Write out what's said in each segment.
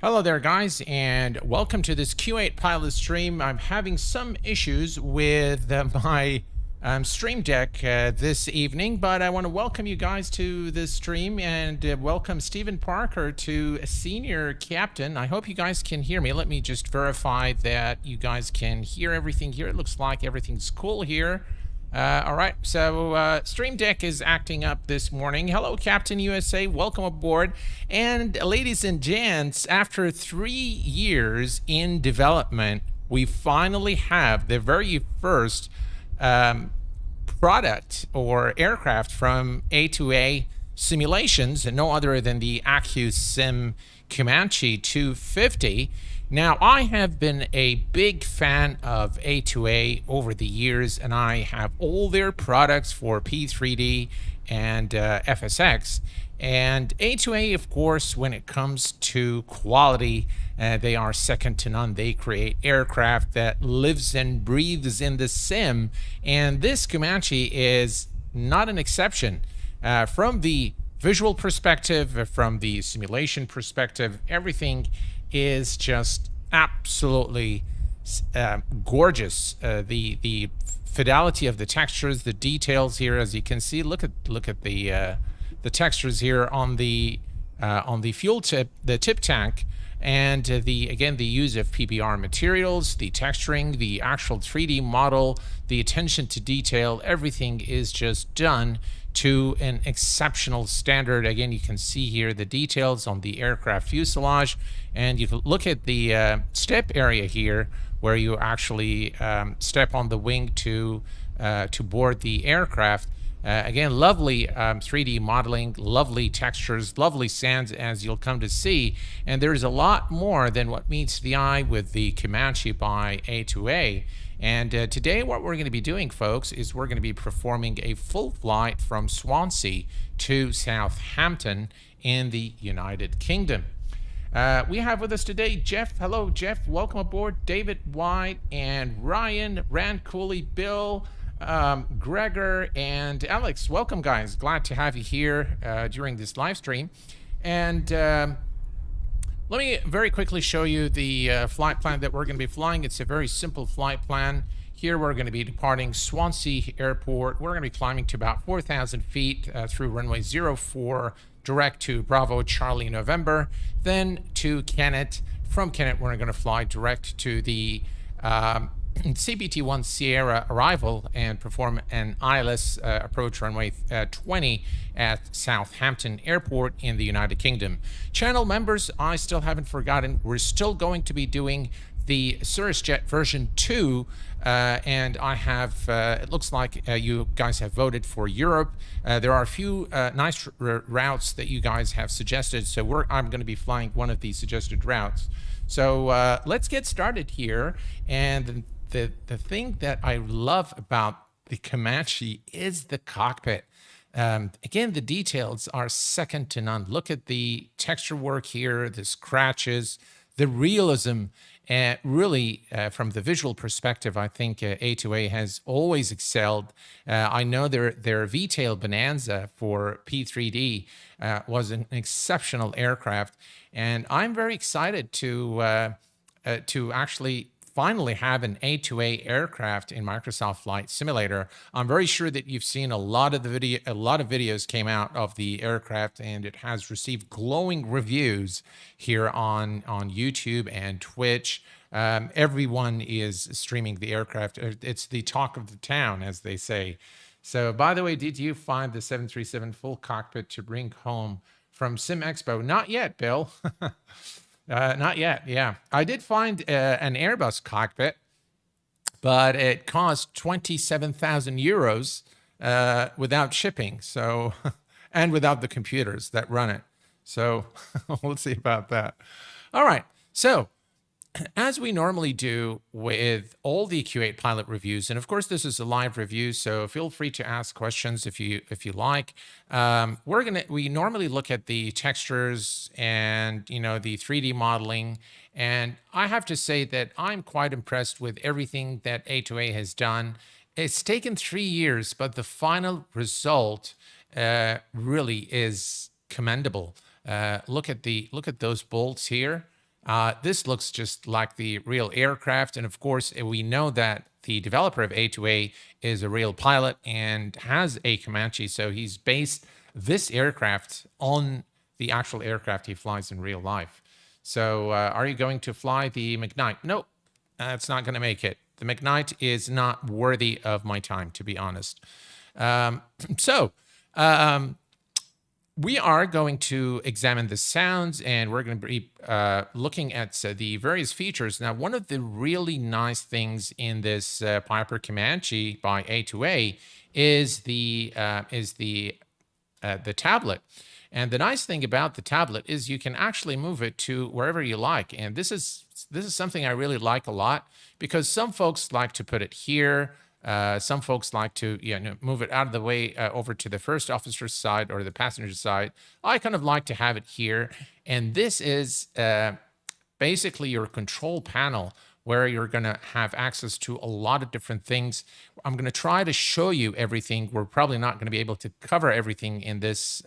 Hello there, guys, and welcome to this Q8 Pilot stream. I'm having some issues with my stream deck this evening, but I want to welcome you guys to this stream and welcome Stephen Parker to Senior Captain. I hope you guys can hear me. Let me just verify that you guys can hear everything here. It looks like everything's cool here. All right, so Stream Deck is acting up this morning. Hello, Captain USA. Welcome aboard. And ladies and gents, after 3 years in development, we finally have the very first product or aircraft from A2A Simulations, and no other than the Accu-Sim Comanche 250. Now, I have been a big fan of A2A over the years, and I have all their products for P3D and FSX. And A2A, of course, when it comes to quality, they are second to none. They create aircraft that lives and breathes in the sim, and this Comanche is not an exception. From the visual perspective, from the simulation perspective, everything is just absolutely gorgeous. The fidelity of the textures, the details here, as you can see. Look at the textures here on the fuel tip, the tip tank, and again the use of PBR materials, the texturing, the actual 3D model, the attention to detail. Everything is just done to an exceptional standard. Again, you can see here the details on the aircraft fuselage, and you can look at the step area here where you actually step on the wing to board the aircraft. Again, lovely 3D modeling, lovely textures, lovely sands, as you'll come to see. And there's a lot more than what meets the eye with the Comanche by A2A. And today what we're going to be doing, folks, is we're going to be performing a full flight from Swansea to Southampton in the United Kingdom. We have with us today Jeff. Hello, Jeff. Welcome aboard. David White and Ryan, Rand Cooley, Bill, Gregor, and Alex. Welcome, guys. Glad to have you here during this live stream. And let me very quickly show you the flight plan that we're going to be flying. It's a very simple flight plan. Here we're going to be departing Swansea Airport. We're going to be climbing to about 4,000 feet through runway 04, direct to Bravo Charlie November, then to Kennet. From Kennet, we're going to fly direct to the CBT-1 Sierra arrival and perform an ILS approach runway 20 at Southampton Airport in the United Kingdom. Channel members, I still haven't forgotten, we're still going to be doing the CirrusJet version 2, and I have, it looks like you guys have voted for Europe. There are a few nice routes that you guys have suggested, so I'm going to be flying one of these suggested routes. So let's get started here. And the thing that I love about the Comanche is the cockpit. Again, the details are second to none. Look at the texture work here, the scratches, the realism. Really, from the visual perspective, I think A2A has always excelled. I know their V-tail Bonanza for P3D was an exceptional aircraft, and I'm very excited to actually finally have an A2A aircraft in Microsoft Flight Simulator. I'm very sure that you've seen a lot of videos came out of the aircraft, and it has received glowing reviews here on YouTube and Twitch. Everyone is streaming the aircraft. It's the talk of the town, as they say. So, by the way, did you find the 737 full cockpit to bring home from Sim Expo? Not yet, Bill. Not yet, yeah. I did find an Airbus cockpit, but it cost 27,000 euros without shipping, so and without the computers that run it. So we'll see about that. All right, so as we normally do with all the Q8 pilot reviews, and of course this is a live review, so feel free to ask questions if you like. We normally look at the textures and the 3D modeling, and I have to say that I'm quite impressed with everything that A2A has done. It's taken 3 years, but the final result really is commendable. Look at those bolts here. This looks just like the real aircraft. And of course, we know that the developer of A2A is a real pilot and has a Comanche. So he's based this aircraft on the actual aircraft he flies in real life. So are you going to fly the McKnight? Nope, it's not going to make it. The McKnight is not worthy of my time, to be honest. We are going to examine the sounds, and we're going to be looking at the various features. Now, one of the really nice things in this Piper Comanche by A2A is the tablet. And the nice thing about the tablet is you can actually move it to wherever you like. And this is something I really like a lot, because some folks like to put it here. Some folks like to move it out of the way over to the first officer's side or the passenger side. I kind of like to have it here. And this is basically your control panel, where you're going to have access to a lot of different things. I'm going to try to show you everything. We're probably not going to be able to cover everything in this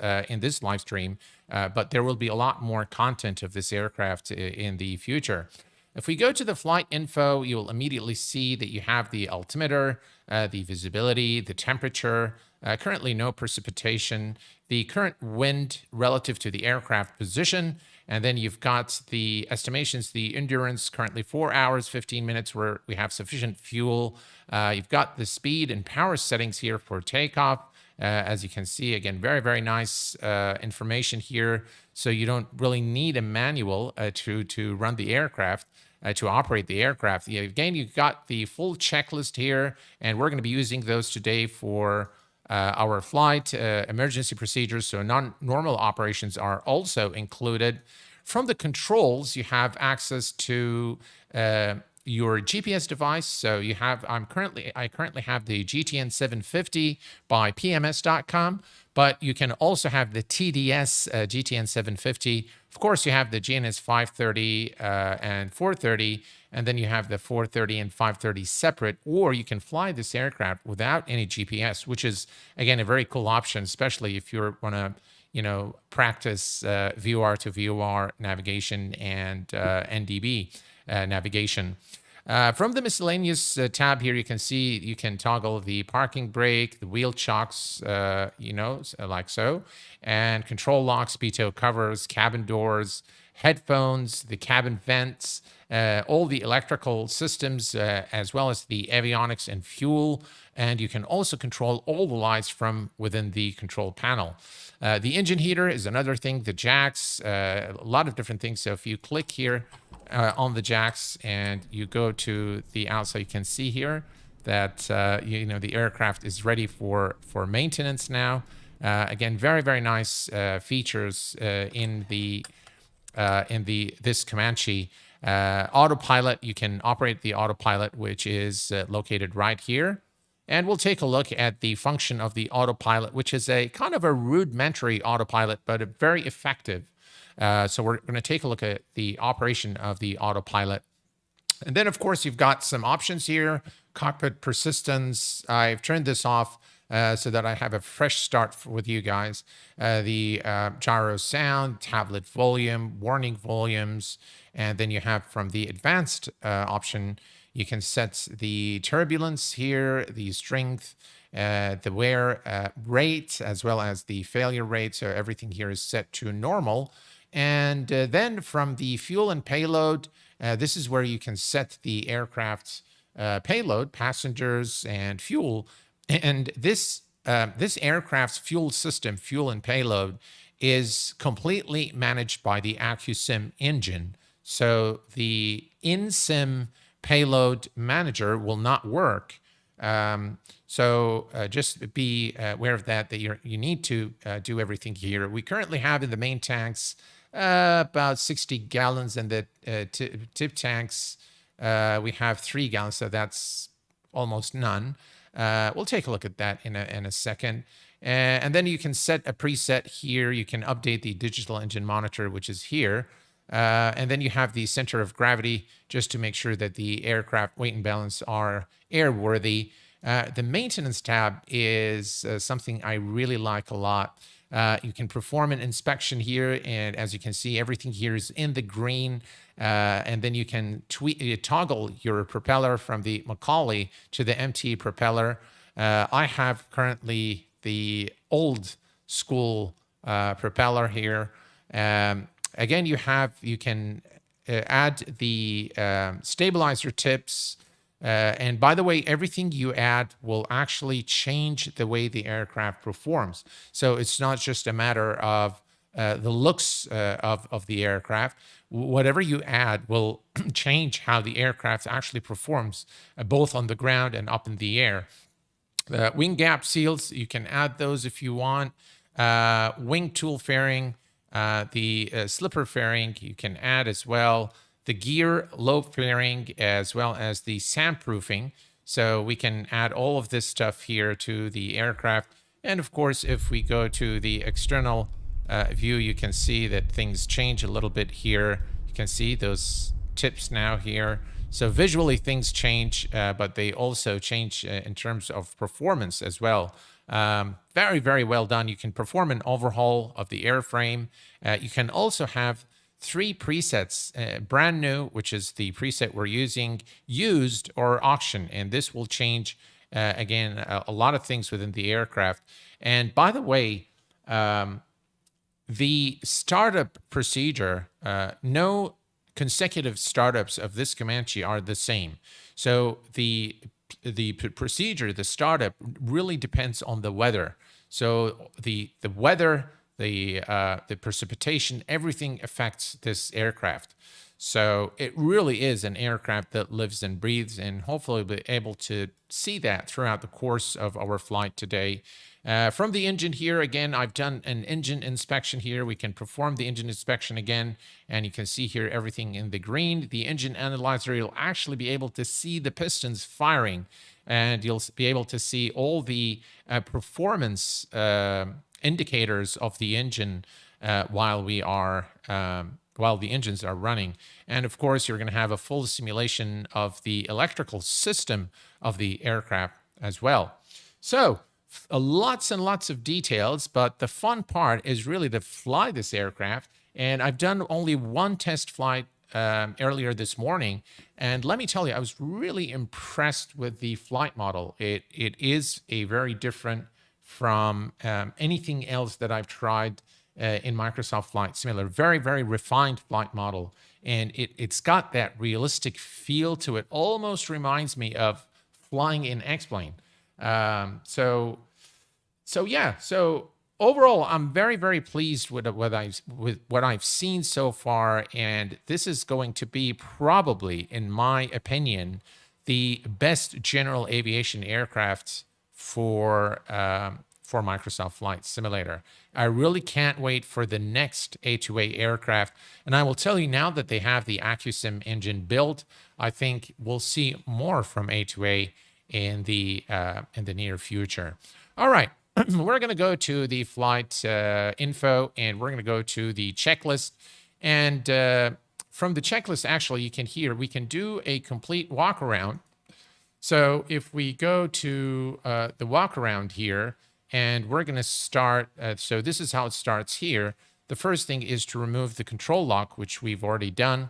live stream, but there will be a lot more content of this aircraft in the future. If we go to the flight info, you'll immediately see that you have the altimeter, the visibility, the temperature, currently no precipitation, the current wind relative to the aircraft position, and then you've got the estimations, the endurance, currently 4 hours, 15 minutes, where we have sufficient fuel. You've got the speed and power settings here for takeoff. As you can see, again, very, very nice information here. So you don't really need a manual to run the aircraft, to operate the aircraft. Again, you've got the full checklist here, and we're going to be using those today for our flight emergency procedures. So non-normal operations are also included. From the controls, you have access to your GPS device. So you have, I currently have the GTN 750 by PMS.com, but you can also have the TDS GTN 750. Of course, you have the GNS 530 and 430, and then you have the 430 and 530 separate, or you can fly this aircraft without any GPS, which is, again, a very cool option, especially if you want to, practice VOR to VOR navigation and NDB navigation. From the miscellaneous tab here, you can see you can toggle the parking brake, the wheel chocks, like so, and control locks, PTO covers, cabin doors, headphones, the cabin vents, all the electrical systems, as well as the avionics and fuel. And you can also control all the lights from within the control panel. The engine heater is another thing, the jacks, a lot of different things. So if you click here on the jacks and you go to the outside, you can see here that, the aircraft is ready for maintenance now. Again, very, very nice features in this Comanche. Autopilot, you can operate the autopilot, which is located right here. And we'll take a look at the function of the autopilot, which is a kind of a rudimentary autopilot, but a very effective. So we're going to take a look at the operation of the autopilot. And then, of course, you've got some options here. Cockpit persistence. I've turned this off so that I have a fresh start with you guys. The gyro sound, tablet volume, warning volumes, and then you have from the advanced option, you can set the turbulence here, the strength, the wear rate, as well as the failure rate. So everything here is set to normal. And then from the fuel and payload, this is where you can set the aircraft's payload, passengers, and fuel. And this aircraft's fuel system, fuel and payload, is completely managed by the Accu-Sim engine. So the in-sim payload manager will not work. So just be aware of that you need to do everything here. We currently have in the main tanks about 60 gallons, and the tip tanks, we have 3 gallons, so that's almost none. We'll take a look at that in a second. And then you can set a preset here. You can update the digital engine monitor, which is here. And then you have the center of gravity, just to make sure that the aircraft weight and balance are airworthy. The maintenance tab is something I really like a lot. You can perform an inspection here, and as you can see, everything here is in the green. And then you can toggle your propeller from the Macaulay to the MT propeller. I have currently the old school propeller here. Again, you can add the stabilizer tips. And by the way, everything you add will actually change the way the aircraft performs. So it's not just a matter of the looks of the aircraft. Whatever you add will change how the aircraft actually performs, both on the ground and up in the air. Wing gap seals, you can add those if you want. Wing tool fairing, the slipper fairing, you can add as well. The gear lobe fairing, as well as the soundproofing. So we can add all of this stuff here to the aircraft. And of course, if we go to the external view, you can see that things change a little bit here. You can see those tips now here. So visually things change, but they also change in terms of performance as well. Very, very well done. You can perform an overhaul of the airframe. You can also have 3 presets, brand new, which is the preset we're using, used, or auction. And this will change, again, a lot of things within the aircraft. And by the way, the startup procedure, no consecutive startups of this Comanche are the same. So the procedure, the startup, really depends on the weather. So the weather, the precipitation, everything affects this aircraft. So it really is an aircraft that lives and breathes, and hopefully we'll be able to see that throughout the course of our flight today. From the engine here, again, I've done an engine inspection here. We can perform the engine inspection again, and you can see here everything in the green. The engine analyzer, you'll actually be able to see the pistons firing, and you'll be able to see all the performance indicators of the engine while the engines are running. And of course, you're going to have a full simulation of the electrical system of the aircraft as well. So lots and lots of details, but the fun part is really to fly this aircraft. And I've done only one test flight earlier this morning. And let me tell you, I was really impressed with the flight model. It is a very different from anything else that I've tried in Microsoft Flight Simulator. Very, very refined flight model. And it's got that realistic feel to it. Almost reminds me of flying in X-Plane. So overall, I'm very, very pleased with what I've seen so far. And this is going to be probably, in my opinion, the best general aviation aircraft for Microsoft Flight Simulator. I really can't wait for the next A2A aircraft. And I will tell you, now that they have the Accu-Sim engine built, I think we'll see more from A2A in the near future. All right, we're going to go to the flight info, and we're going to go to the checklist. And from the checklist, actually, you can hear we can do a complete walk around. So if we go to the walk around here, and we're going to start, so this is how it starts here. The first thing is to remove the control lock, which we've already done.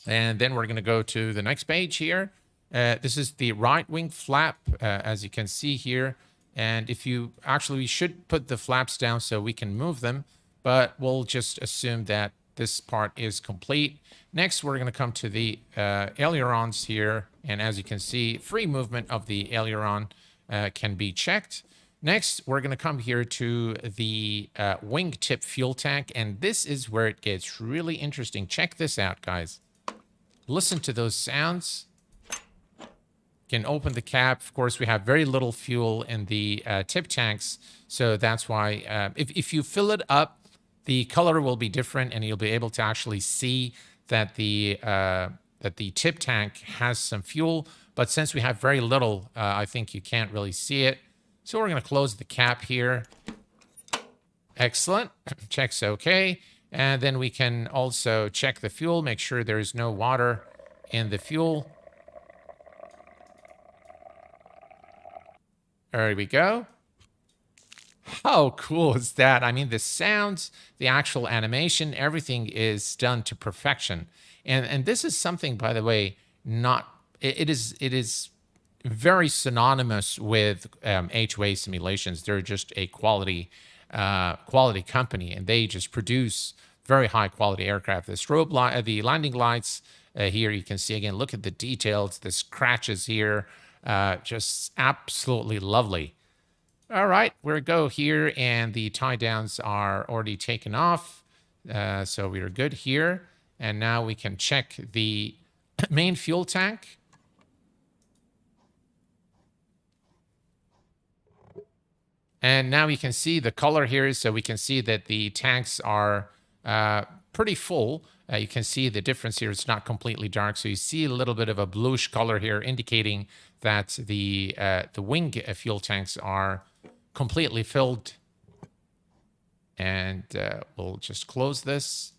And then we're going to go to the next page here. This is the right wing flap, as you can see here. And if you actually, we should put the flaps down so we can move them, but we'll just assume that this part is complete. Next, we're going to come to the ailerons here. And as you can see, free movement of the aileron can be checked. Next, we're going to come here to the wingtip fuel tank, and this is where it gets really interesting. Check this out, guys. Listen to those sounds. Can open the cap. Of course, we have very little fuel in the tip tanks, so that's why if you fill it up, the color will be different, and you'll be able to actually see that the tip tank has some fuel. But since we have very little, I think you can't really see it. So we're going to close the cap here. Excellent. Checks okay. And then we can also check the fuel, make sure there is no water in the fuel. There we go. How cool is that? I mean, the sounds, the actual animation, everything is done to perfection. And this is something, by the way, not it is very synonymous with A2A simulations. They're just a quality company, and they just produce very high quality aircraft. The strobe light, the landing lights here, you can see again. Look at the details, the scratches here, just absolutely lovely. All right, we go here, and the tie downs are already taken off. So we are good here. And now we can check the main fuel tank. And now we can see the color here. So we can see that the tanks are pretty full. You can see the difference here. It's not completely dark. So you see a little bit of a bluish color here, indicating that the wing fuel tanks are completely filled. And we'll just close this.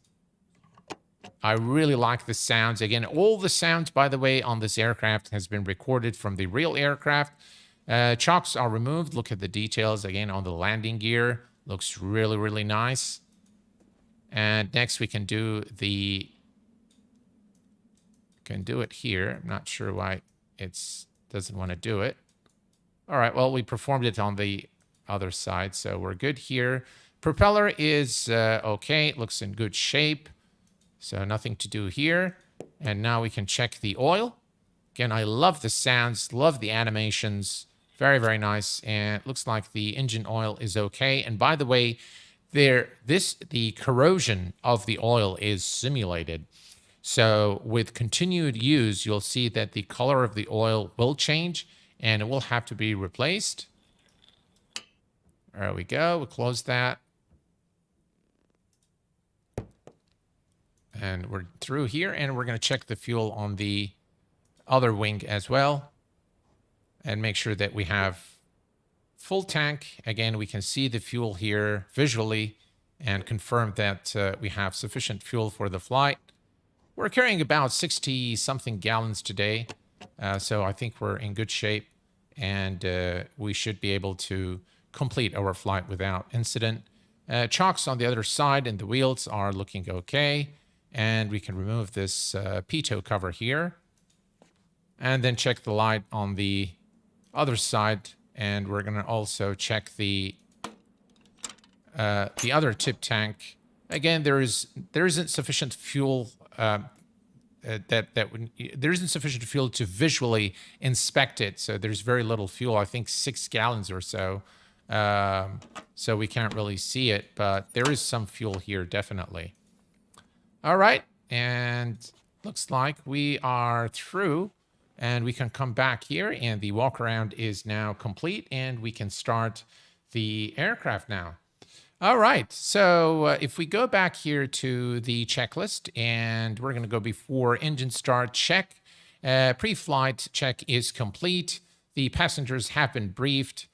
I really like the sounds. Again, all the sounds, by the way, on this aircraft has been recorded from the real aircraft. Chocks are removed. Look at the details again on the landing gear. Looks really, really nice. And next we can do it here. I'm not sure why it doesn't want to do it. All right, well, we performed it on the other side, so we're good here. Propeller is okay. It looks in good shape. So nothing to do here. And now we can check the oil. Again, I love the sounds, love the animations. Very, very nice. And it looks like the engine oil is okay. And by the way, the corrosion of the oil is simulated. So with continued use, you'll see that the color of the oil will change and it will have to be replaced. There we go. We'll close that. And we're through here, and we're going to check the fuel on the other wing as well and make sure that we have full tank. Again, we can see the fuel here visually and confirm that we have sufficient fuel for the flight. We're carrying about 60-something gallons today, so I think we're in good shape, and we should be able to complete our flight without incident. Chocks on the other side and the wheels are looking okay. And we can remove this pitot cover here. And then check the light on the other side. And we're going to also check the other tip tank. Again, there isn't sufficient fuel there isn't sufficient fuel to visually inspect it. So there's very little fuel, I think 6 gallons or so. So we can't really see it, but there is some fuel here, definitely. All right, and looks like we are through, and we can come back here, and the walk around is now complete, and we can start the aircraft now. All right, so if we go back here to the checklist, and we're going to go before engine start check. Pre-flight check is complete. The passengers have been briefed.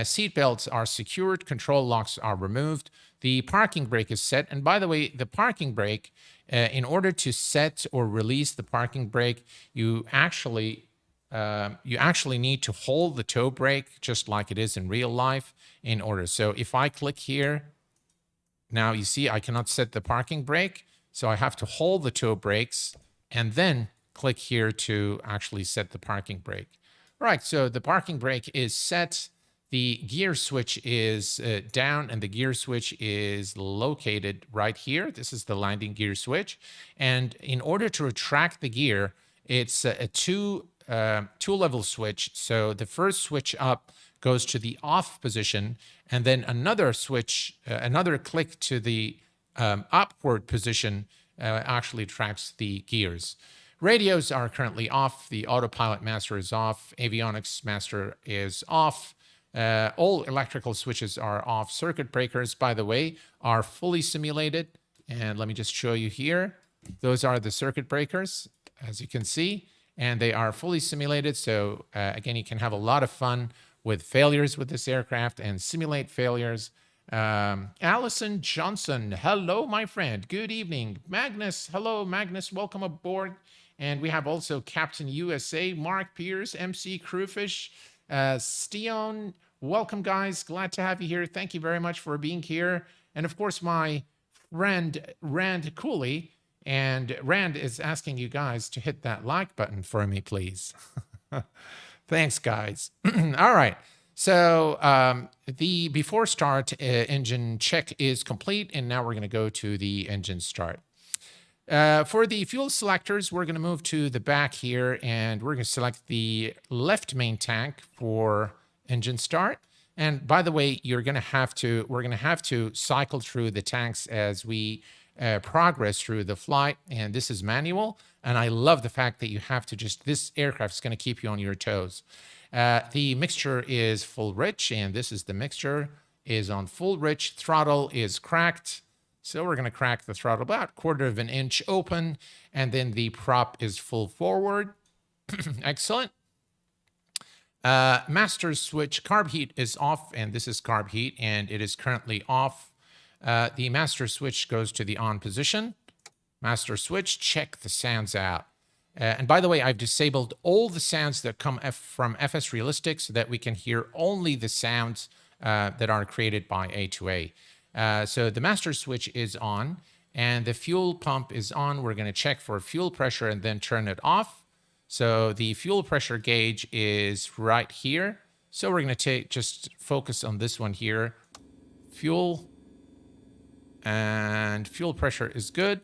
Seat belts are secured. Control locks are removed. The parking brake is set. And by the way, the parking brake, in order to set or release the parking brake, you actually need to hold the toe brake just like it is in real life in order. So if I click here, now you see I cannot set the parking brake. So I have to hold the toe brakes and then click here to actually set the parking brake. All right, so the parking brake is set. The gear switch is down, and the gear switch is located right here. This is the landing gear switch. And in order to retract the gear, it's a two-level switch. So the first switch up goes to the off position, and then another switch, another click to the upward position actually tracks the gears. Radios are currently off. The autopilot master is off. Avionics master is off. All electrical switches are off. Circuit breakers, by the way, are fully simulated. And let me just show you here. Those are the circuit breakers, as you can see, and they are fully simulated. So again, you can have a lot of fun with failures with this aircraft and simulate failures. Allison Johnson, hello, my friend. Good evening. Magnus, hello, Magnus. Welcome aboard. And we have also Captain USA, Mark Pierce, MC Crewfish, Stione, welcome, guys. Glad to have you here. Thank you very much for being here. And of course, my friend Rand Cooley. And Rand is asking you guys to hit that like button for me, please. Thanks, guys. All right. So the before start engine check is complete, and now we're going to go to the engine start. For the fuel selectors, we're going to move to the back here, and we're going to select the left main tank for engine start. And by the way, we're going to have to cycle through the tanks as we progress through the flight, and this is manual. And I love the fact that you have to this aircraft is going to keep you on your toes. The mixture is full rich, and this is the mixture is on full rich. Throttle is cracked. So we're going to crack the throttle about 1/4 of an inch open, and then the prop is full forward. Excellent. Master switch carb heat is off, and this is carb heat, and it is currently off. The master switch goes to the on position. Master switch, check the sounds out. And by the way, I've disabled all the sounds that come from FS Realistic so that we can hear only the sounds that are created by A2A. So the master switch is on, and the fuel pump is on. We're going to check for fuel pressure and then turn it off. So the fuel pressure gauge is right here. So we're going to just focus on this one here. Fuel, and fuel pressure is good.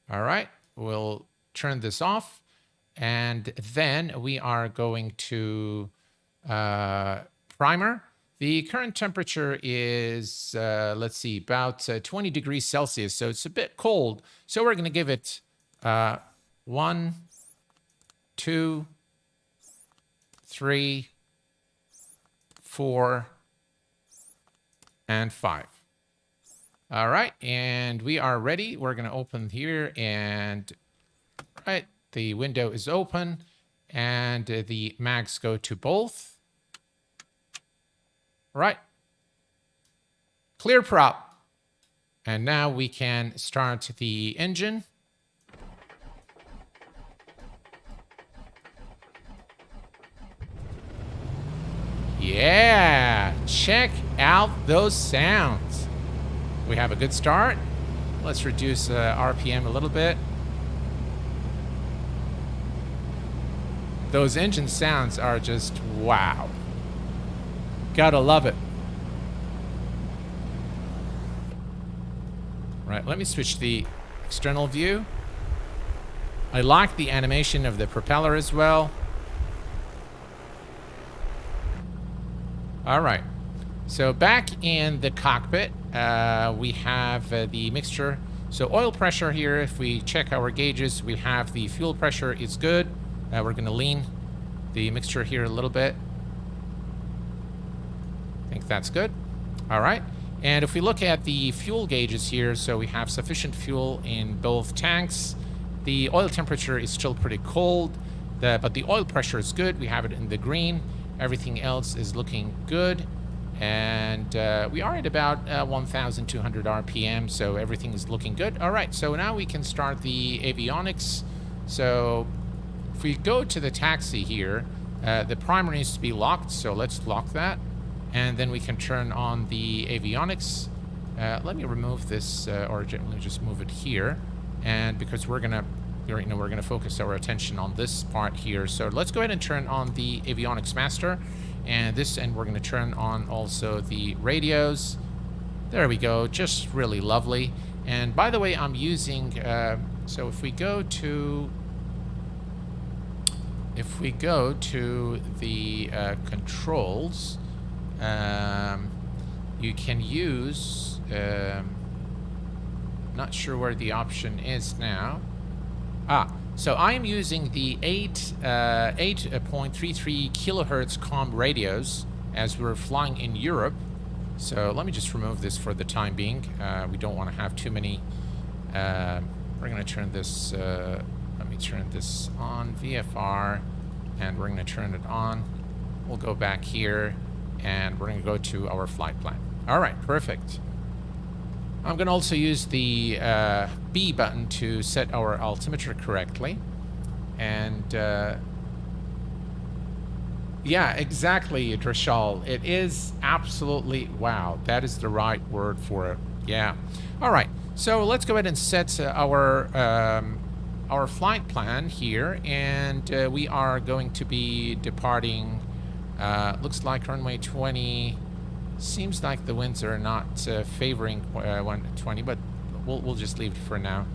All right, we'll turn this off, and then we are going to primer. The current temperature is, let's see, about 20 degrees Celsius, so it's a bit cold. So we're going to give it 1, 2, 3, 4, and 5. All right, and we are ready. We're going to open here, and right, the window is open, and the mags go to both. Right. Clear prop. And now we can start the engine. Yeah, check out those sounds. We have a good start. Let's reduce RPM a little bit. Those engine sounds are just wow. Gotta love it. Right, let me switch the external view. I like the animation of the propeller as well. All right, so back in the cockpit, we have the mixture. So oil pressure here, if we check our gauges, we have the fuel pressure is good. We're gonna lean the mixture here a little bit. I think that's good. All right. And if we look at the fuel gauges here, so we have sufficient fuel in both tanks. The oil temperature is still pretty cold, but the oil pressure is good. We have it in the green. Everything else is looking good. And we are at about 1,200 RPM, so everything is looking good. All right, so now we can start the avionics. So if we go to the taxi here, the primer needs to be locked, so let's lock that. And then we can turn on the avionics. Let me remove this, or generally just move it here. And because we're gonna focus our attention on this part here. So let's go ahead and turn on the avionics master, and we're gonna turn on also the radios. There we go, just really lovely. And by the way, I'm using. So if we go to the controls. You can use, not sure where the option is now. So I am using the 8.33 kilohertz comm radios as we're flying in Europe. So let me just remove this for the time being. We don't want to have too many. We're going to turn this, let me turn this on VFR, and we're going to turn it on. We'll go back here, and we're going to go to our flight plan. All right, perfect. I'm going to also use the B button to set our altimeter correctly. And Yeah, exactly, Drashal. It is absolutely wow. That is the right word for it. Yeah. All right. So let's go ahead and set our flight plan here, and we are going to be departing. Looks like runway 20. Seems like the winds are not favoring 120, but we'll just leave it for now.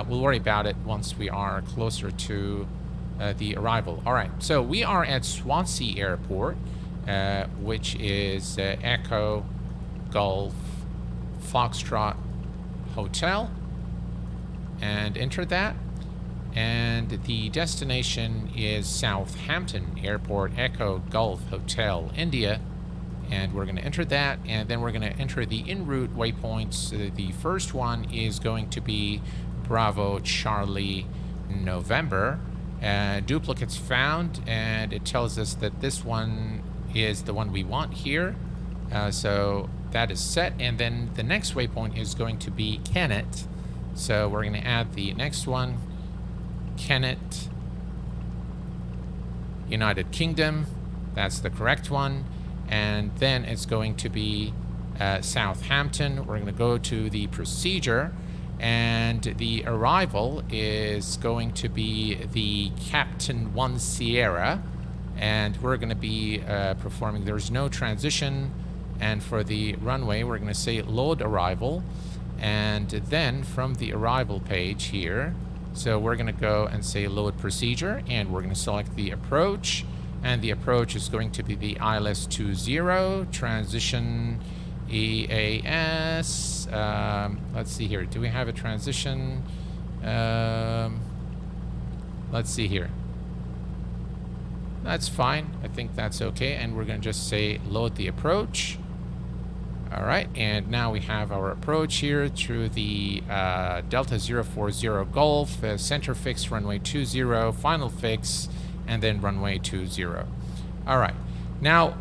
We'll worry about it once we are closer to the arrival. All right, so we are at Swansea Airport, which is Echo Golf Foxtrot Hotel, and enter that. And the destination is Southampton Airport, Echo Golf Hotel, India. And we're going to enter that, and then we're going to enter the en route waypoints. The first one is going to be Bravo Charlie November. Duplicates found, and it tells us that this one is the one we want here. So that is set, and then the next waypoint is going to be Kennet. So we're going to add the next one, Kennet, United Kingdom. That's the correct one. And then it's going to be Southampton. We're going to go to the procedure, and the arrival is going to be the Captain 1 Sierra, and we're going to be performing, there's no transition, and for the runway we're going to say load arrival, and then from the arrival page here, so we're going to go and say load procedure, and we're going to select the approach. And the approach is going to be the ILS 20, transition EAS. Let's see here. Do we have a transition? Let's see here. That's fine. I think that's okay. And we're going to just say load the approach. All right. And now we have our approach here through the Delta 040 Golf, center fix, runway 20, final fix, and then runway 20. All right. Now,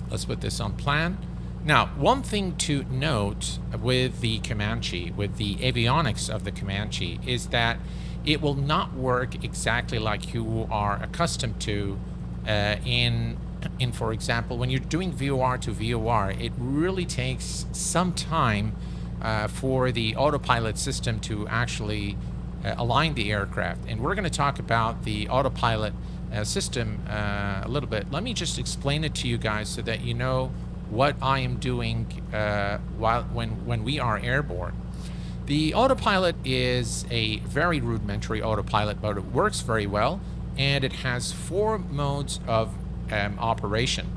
let's put this on plan. Now, one thing to note with the Comanche, with the avionics of the Comanche, is that it will not work exactly like you are accustomed to in, for example, when you're doing VOR to VOR, it really takes some time for the autopilot system to actually align the aircraft. And we're going to talk about the autopilot system a little bit. Let me just explain it to you guys so that you know what I am doing when we are airborne. The autopilot is a very rudimentary autopilot, but it works very well, and it has 4 modes of operation.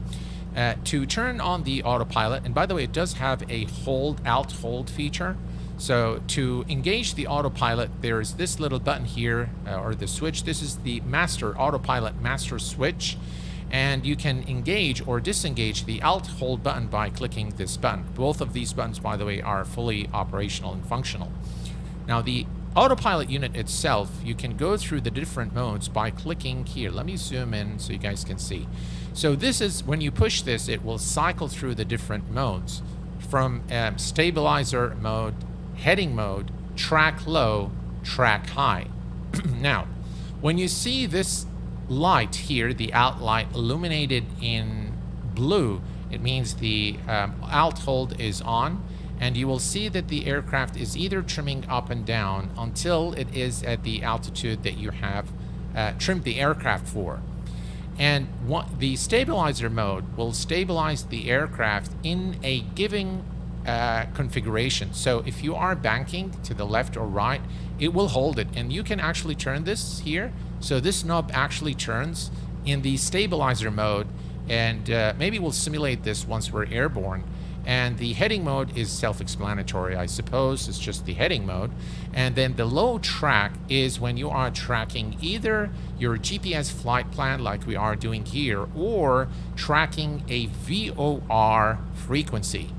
To turn on the autopilot, and by the way, it does have a alt hold feature. So to engage the autopilot, there's this little button here, or the switch. This is the autopilot master switch, and you can engage or disengage the alt hold button by clicking this button. Both of these buttons, by the way, are fully operational and functional. Now, the autopilot unit itself, you can go through the different modes by clicking here. Let me zoom in so you guys can see. So this is, when you push this, it will cycle through the different modes from stabilizer mode, heading mode, track low, track high. Now, when you see this light here, the alt light illuminated in blue, it means the alt hold is on, and you will see that the aircraft is either trimming up and down until it is at the altitude that you have trimmed the aircraft for. And the stabilizer mode will stabilize the aircraft in a given configuration. So if you are banking to the left or right, it will hold it, and you can actually turn this here. So this knob actually turns in the stabilizer mode, and maybe we'll simulate this once we're airborne. And the heading mode is self-explanatory, I suppose. It's just the heading mode. And then the low track is when you are tracking either your GPS flight plan like we are doing here, or tracking a VOR frequency.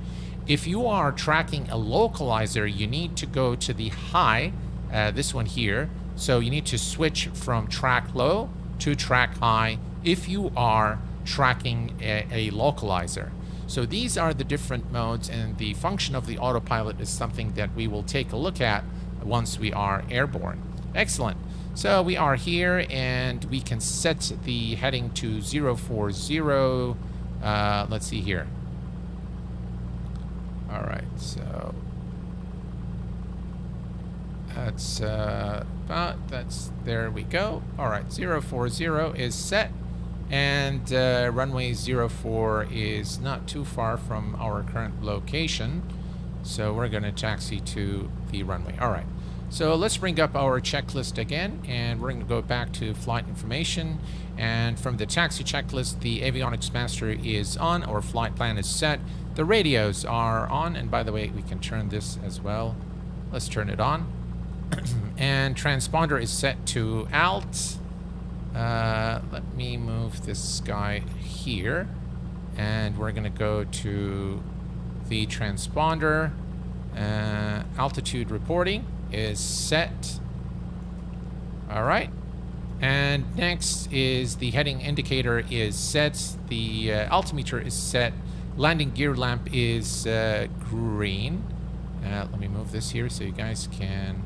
If you are tracking a localizer, you need to go to the high, this one here. So you need to switch from track low to track high if you are tracking a localizer. So these are the different modes, and the function of the autopilot is something that we will take a look at once we are airborne. Excellent. So we are here, and we can set the heading to 040. Let's see here. All right, so there we go. All right, 040 is set, and runway 04 is not too far from our current location. So we're going to taxi to the runway. All right. So let's bring up our checklist again, and we're going to go back to flight information. And from the taxi checklist, the avionics master is on. Our flight plan is set. The radios are on. And by the way, we can turn this as well. Let's turn it on. And transponder is set to alt. Let me move this guy here. And we're going to go to the transponder. Altitude reporting is set. All right. And next is the heading indicator is set. The altimeter is set. Landing gear lamp is green. Let me move this here so you guys can...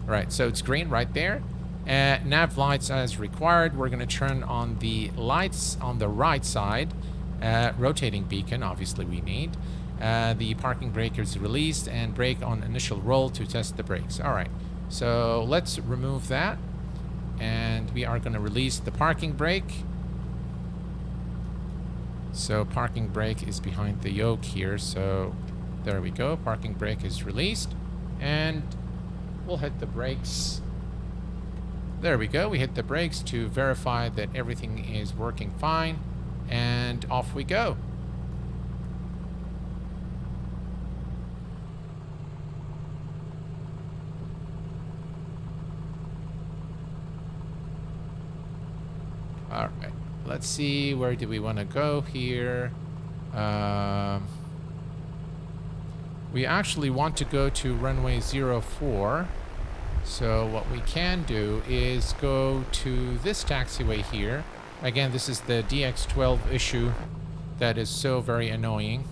All right, so it's green right there. Nav lights as required. We're going to turn on the lights on the right side. Rotating beacon, obviously we need. The parking brake is released, and brake on initial roll to test the brakes. All right, so let's remove that, and we are going to release the parking brake. So parking brake is behind the yoke here, so there we go. Parking brake is released, and we'll hit the brakes. There we go. We hit the brakes to verify that everything is working fine, and off we go. All right, let's see, where do we want to go here? We actually want to go to runway 04. So what we can do is go to this taxiway here. Again, this is the DX12 issue that is so very annoying.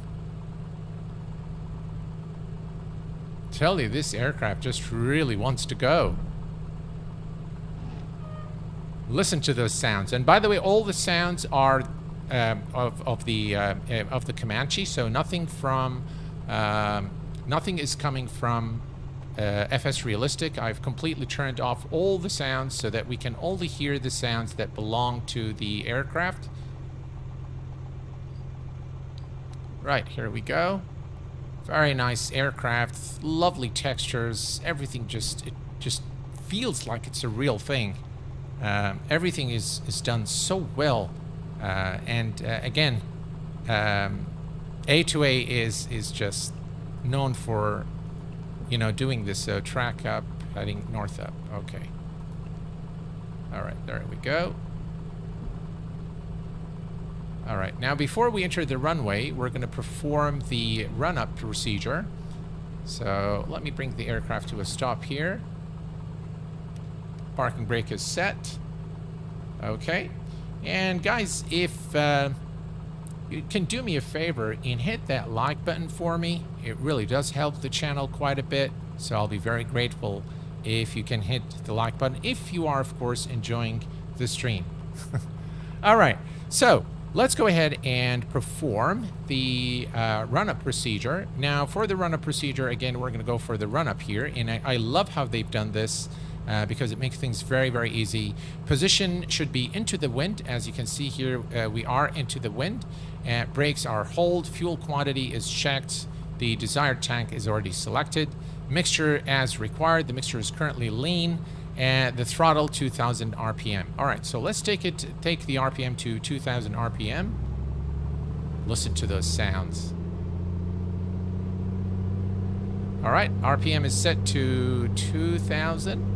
Tell you, this aircraft just really wants to go. Listen to those sounds, and by the way, all the sounds are of the Comanche. So nothing is coming from FS Realistic. I've completely turned off all the sounds so that we can only hear the sounds that belong to the aircraft. Right, here we go. Very nice aircraft, lovely textures. Everything just feels like it's a real thing. Everything is done so well, and again, A2A is just known for, you know, doing this. So track up, heading north up. Okay. All right, there we go. All right, now before we enter the runway, we're going to perform the run-up procedure. So let me bring the aircraft to a stop here. Parking brake is set. Okay. And guys, if you can do me a favor and hit that like button for me, it really does help the channel quite a bit. So I'll be very grateful if you can hit the like button, if you are, of course, enjoying the stream. All right. So let's go ahead and perform the run-up procedure. Now, for the run-up procedure, again, we're going to go for the run-up here. And I love how they've done this. Because it makes things very, very easy. Position should be into the wind. As you can see here, we are into the wind. Brakes are hold. Fuel quantity is checked. The desired tank is already selected. Mixture as required. The mixture is currently lean. And the throttle 2,000 RPM. All right, so let's take the RPM to 2,000 RPM. Listen to those sounds. All right, RPM is set to 2,000.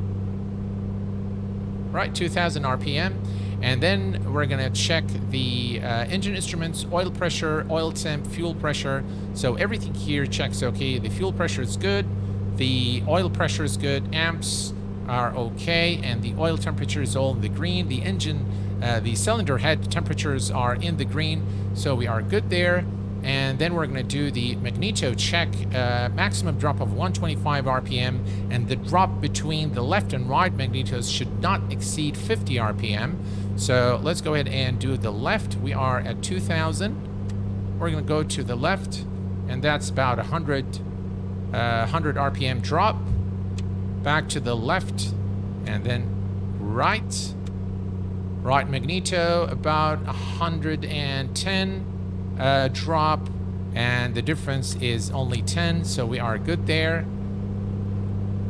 Right, 2,000 RPM, and then we're gonna check the engine instruments, oil pressure, oil temp, fuel pressure. So everything here checks okay. The fuel pressure is good, the oil pressure is good, amps are okay, and the oil temperature is all in the green. The engine, the cylinder head temperatures are in the green, so we are good there. And then we're going to do the magneto check, maximum drop of 125 RPM, and the drop between the left and right magnetos should not exceed 50 RPM. So let's go ahead and do the left. We are at 2000. We're going to go to the left, and that's about 100 RPM drop. Back to the left, and then right. Right magneto, about 110 drop, and the difference is only 10, so we are good there.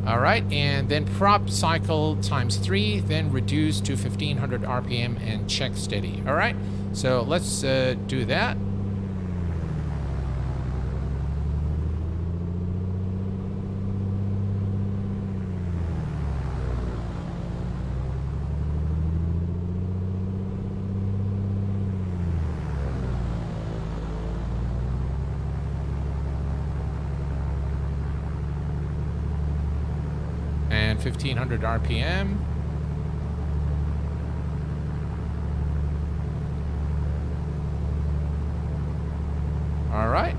All right, and then prop cycle times 3, then reduce to 1500 RPM and check steady. All right, so let's do that. And 1500 RPM. All right.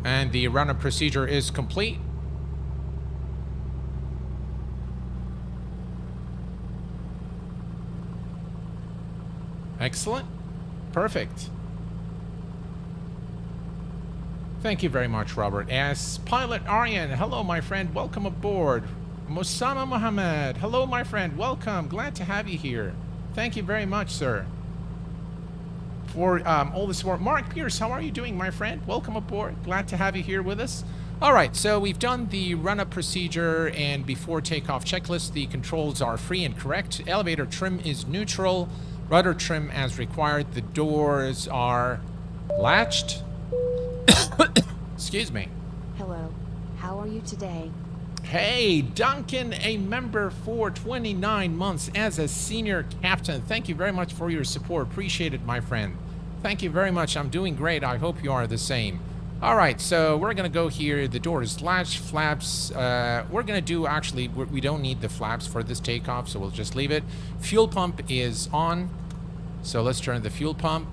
And the run-up procedure is complete. Excellent. Perfect. Thank you very much, Robert. As Pilot Aryan, hello, my friend. Welcome aboard. Mosama Mohammed, hello, my friend. Welcome. Glad to have you here. Thank you very much, sir, for all the support. Mark Pierce, how are you doing, my friend? Welcome aboard. Glad to have you here with us. All right, so we've done the run-up procedure and before takeoff checklist. The controls are free and correct. Elevator trim is neutral. Rudder trim as required. The doors are latched. Excuse me. Hello. How are you today? Hey, Duncan, a member for 29 months as a senior captain. Thank you very much for your support. Appreciate it, my friend. Thank you very much. I'm doing great. I hope you are the same. All right, so we're going to go here. The door is latched, flaps. We're going to do, actually, we don't need the flaps for this takeoff, so we'll just leave it. Fuel pump is on. So let's turn the fuel pump.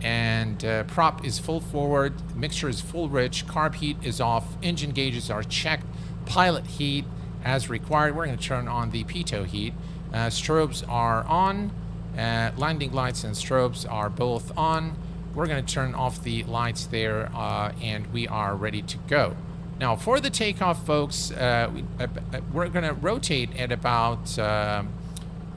And prop is full forward, mixture is full rich, carb heat is off, engine gauges are checked, pilot heat as required. We're going to turn on the pitot heat. Strobes are on, landing lights and strobes are both on. We're going to turn off the lights there, and we are ready to go. Now for the takeoff, folks, we're going to rotate at about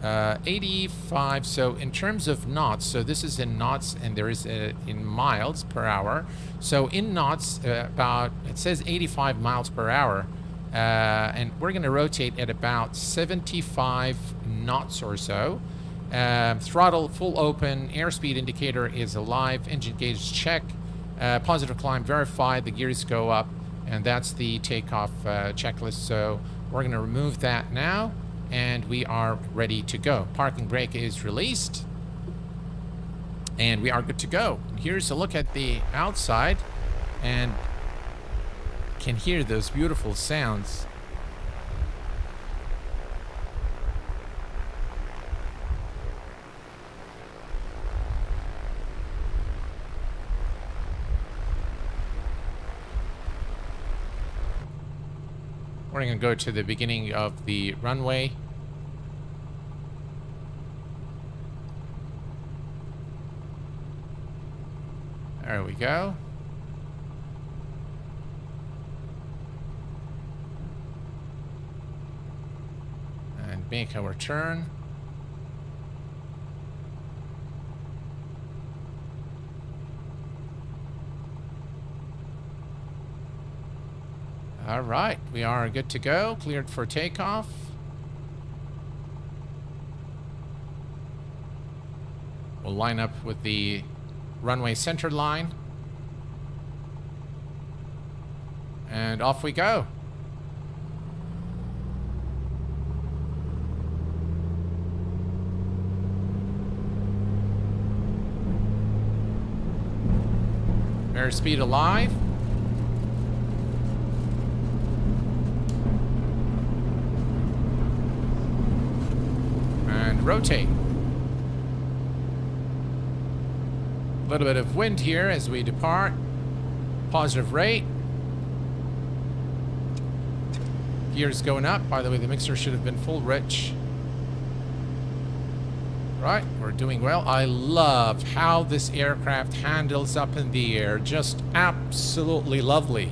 85. So in terms of knots, so this is in knots and there is in miles per hour. So in knots, about, it says 85 miles per hour, and we're going to rotate at about 75 knots or so. Throttle full open, airspeed indicator is alive, engine gauge check, positive climb verified, the gears go up, and that's the takeoff checklist. So we're going to remove that now. And we are ready to go. Parking brake is released. And we are good to go. Here's a look at the outside. And can hear those beautiful sounds. We're going to go to the beginning of the runway. There we go. And make our turn. All right, we are good to go. Cleared for takeoff. We'll line up with the runway center line. And off we go. Airspeed alive. rotate. A little bit of wind here as we depart. Positive rate. Gears going up. By the way, the mixer should have been full rich. Right, we're doing well. I love how this aircraft handles up in the air. Just absolutely lovely.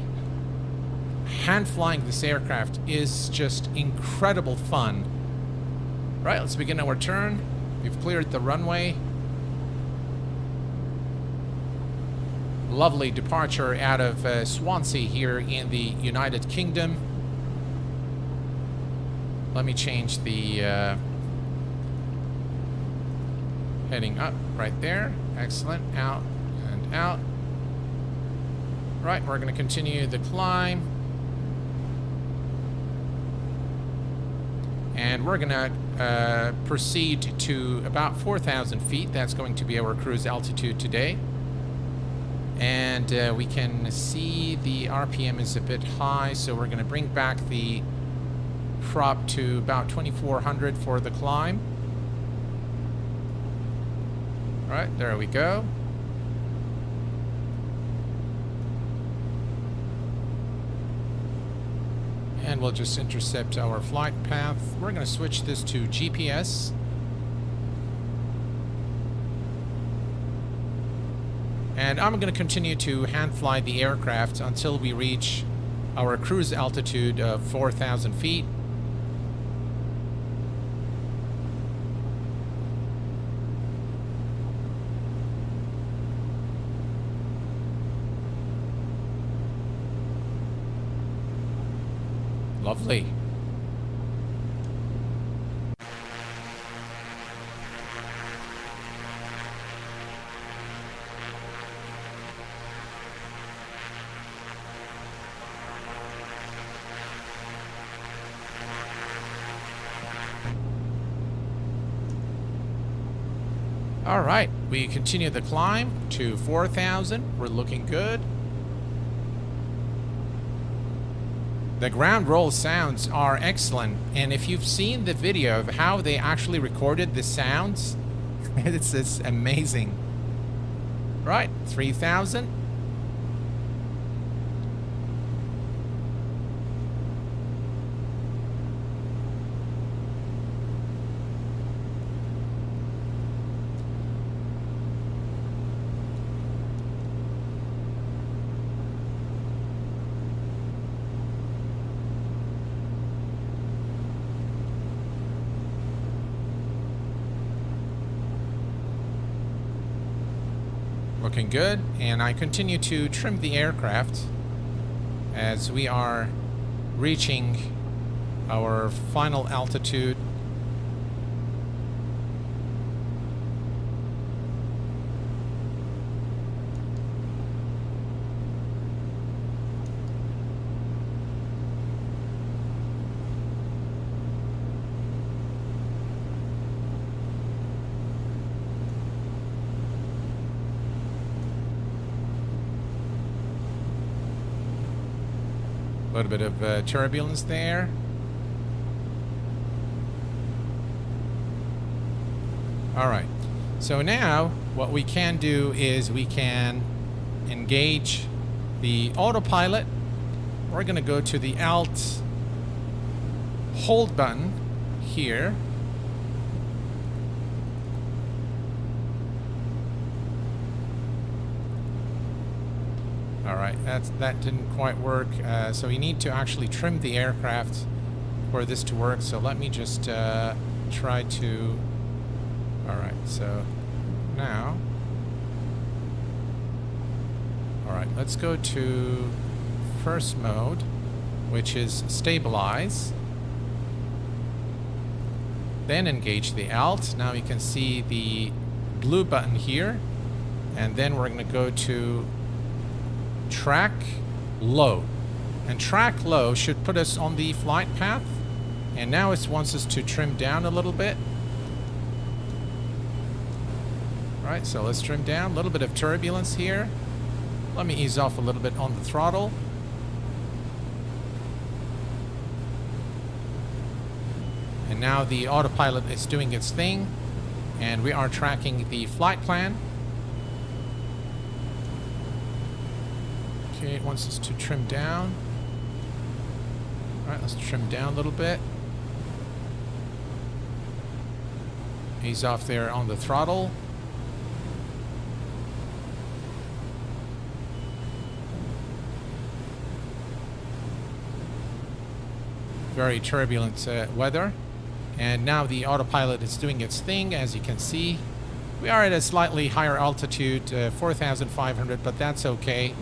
Hand flying this aircraft is just incredible fun. Right, let's begin our turn. We've cleared the runway. Lovely departure out of Swansea here in the United Kingdom. Let me change the heading up right there. Excellent. Out and out. Right, we're going to continue the climb. And we're going to proceed to about 4,000 feet. That's going to be our cruise altitude today. And we can see the RPM is a bit high, so we're going to bring back the prop to about 2,400 for the climb. All right, there we go. And we'll just intercept our flight path. We're going to switch this to GPS. And I'm going to continue to hand fly the aircraft until we reach our cruise altitude of 4,000 feet. Lovely. All right, we continue the climb to 4,000. We're looking good. The ground roll sounds are excellent, and if you've seen the video of how they actually recorded the sounds, it's amazing. Right, 3,000. Looking good, and I continue to trim the aircraft as we are reaching our final altitude. A little bit of turbulence there. All right, so now what we can do is we can engage the autopilot. We're going to go to the Alt hold button here. All right, that didn't quite work. So we need to actually trim the aircraft for this to work. So let me just try to. All right, so now. All right, let's go to first mode, which is stabilize. Then engage the Alt. Now you can see the blue button here, and then we're going to go to track low, and track low should put us on the flight path, and now it wants us to trim down a little bit. Right, so let's trim down. A little bit of turbulence here. Let me ease off a little bit on the throttle. And now the autopilot is doing its thing, and we are tracking the flight plan. Okay, it wants us to trim down. All right, let's trim down a little bit. He's off there on the throttle. Very turbulent weather. And now the autopilot is doing its thing, as you can see. We are at a slightly higher altitude, 4,500, but that's okay.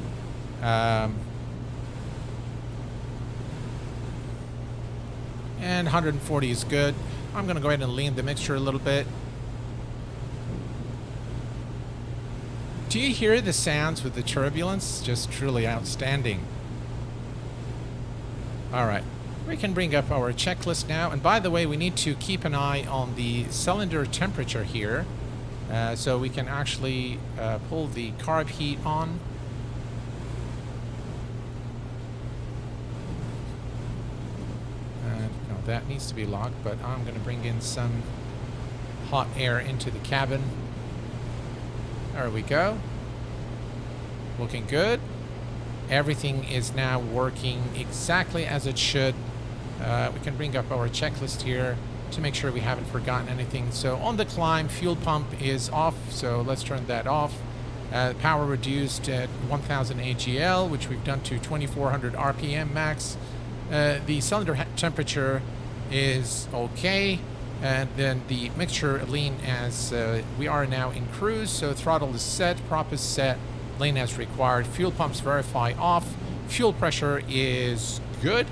And 140 is good. I'm going to go ahead and lean the mixture a little bit. Do you hear the sounds with the turbulence? Just truly outstanding. All right. We can bring up our checklist now. And by the way, we need to keep an eye on the cylinder temperature here. So we can actually pull the carb heat on. No, that needs to be locked, but I'm going to bring in some hot air into the cabin. There we go. Looking good. Everything is now working exactly as it should. We can bring up our checklist here to make sure we haven't forgotten anything. So on the climb, fuel pump is off, so let's turn that off. Power reduced at 1000 AGL, which we've done to 2400 RPM max. The cylinder temperature is okay, and then the mixture lean as we are now in cruise, so throttle is set, prop is set, lane as required, fuel pumps verify off, fuel pressure is good.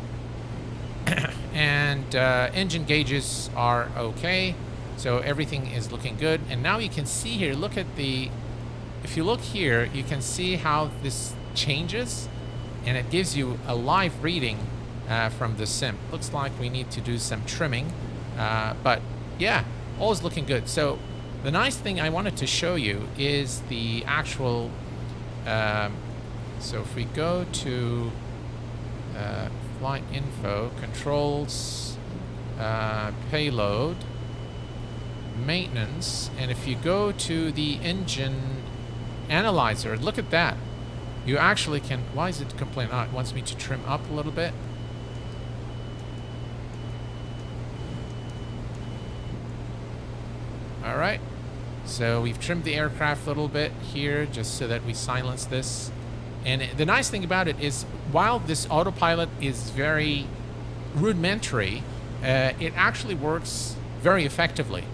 And engine gauges are okay, so everything is looking good. And now you can see here, look at the, if you look here, you can see how this changes, and it gives you a live reading from the sim. Looks like we need to do some trimming, but yeah, all is looking good. So the nice thing I wanted to show you is the actual, so if we go to flight info, controls, payload, maintenance, and if you go to the engine analyzer, look at that. You actually can, why is it complaining? Oh, it wants me to trim up a little bit. All right, so we've trimmed the aircraft a little bit here just so that we silence this. And the nice thing about it is, while this autopilot is very rudimentary, it actually works very effectively.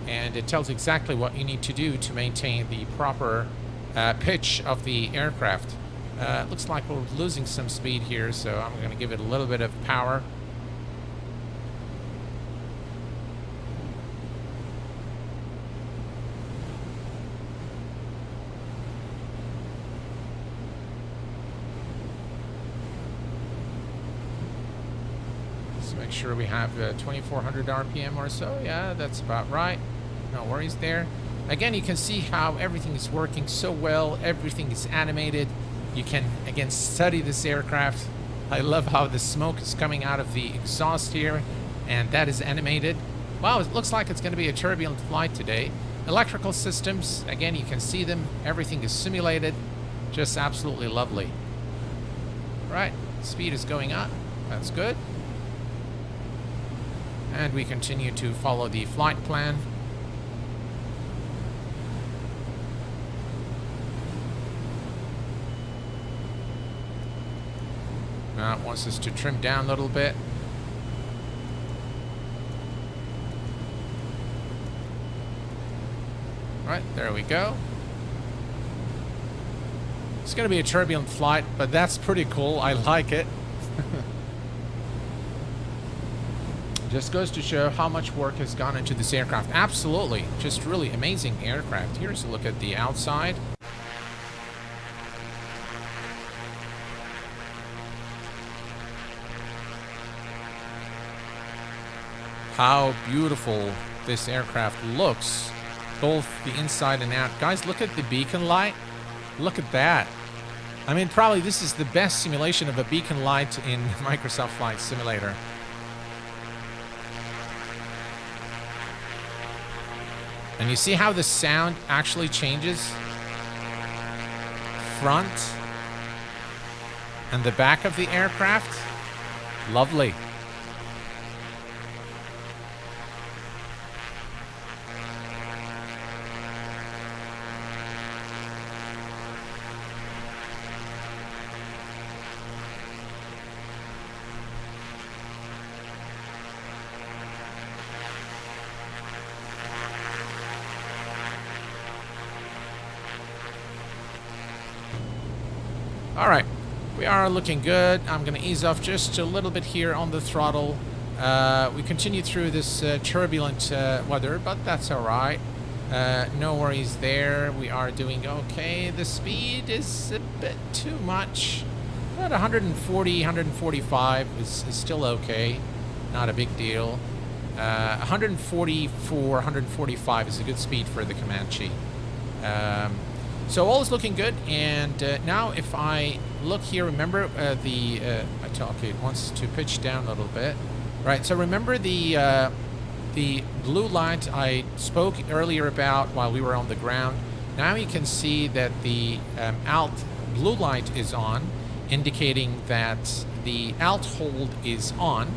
And it tells exactly what you need to do to maintain the proper pitch of the aircraft. Looks like we're losing some speed here, so I'm going to give it a little bit of power. Make sure we have 2400 RPM or so. Yeah, that's about right. No worries there. Again, you can see how everything is working so well. Everything is animated. You can, again, study this aircraft. I love how the smoke is coming out of the exhaust here, and that is animated. Wow, it looks like it's going to be a turbulent flight today. Electrical systems, again, you can see them. Everything is simulated. Just absolutely lovely. Right, speed is going up. That's good. And we continue to follow the flight plan. Now it wants us to trim down a little bit. Right, there we go. It's going to be a turbulent flight, but that's pretty cool. I like it. Just goes to show how much work has gone into this aircraft. Absolutely. Just really amazing aircraft. Here's a look at the outside. How beautiful this aircraft looks, both the inside and out. Guys, look at the beacon light. Look at that. I mean, probably this is the best simulation of a beacon light in Microsoft Flight Simulator. And you see how the sound actually changes? Front and the back of the aircraft. Lovely. All right, we are looking good. I'm going to ease off just a little bit here on the throttle. We continue through this turbulent weather, but that's all right. No worries there. We are doing okay. The speed is a bit too much. But 140, 145 is still okay. Not a big deal. 144, 145 is a good speed for the Comanche. So all is looking good, and now if I look here, remember it wants to pitch down a little bit, right? So remember the blue light I spoke earlier about while we were on the ground. Now you can see that the alt blue light is on, indicating that the alt hold is on,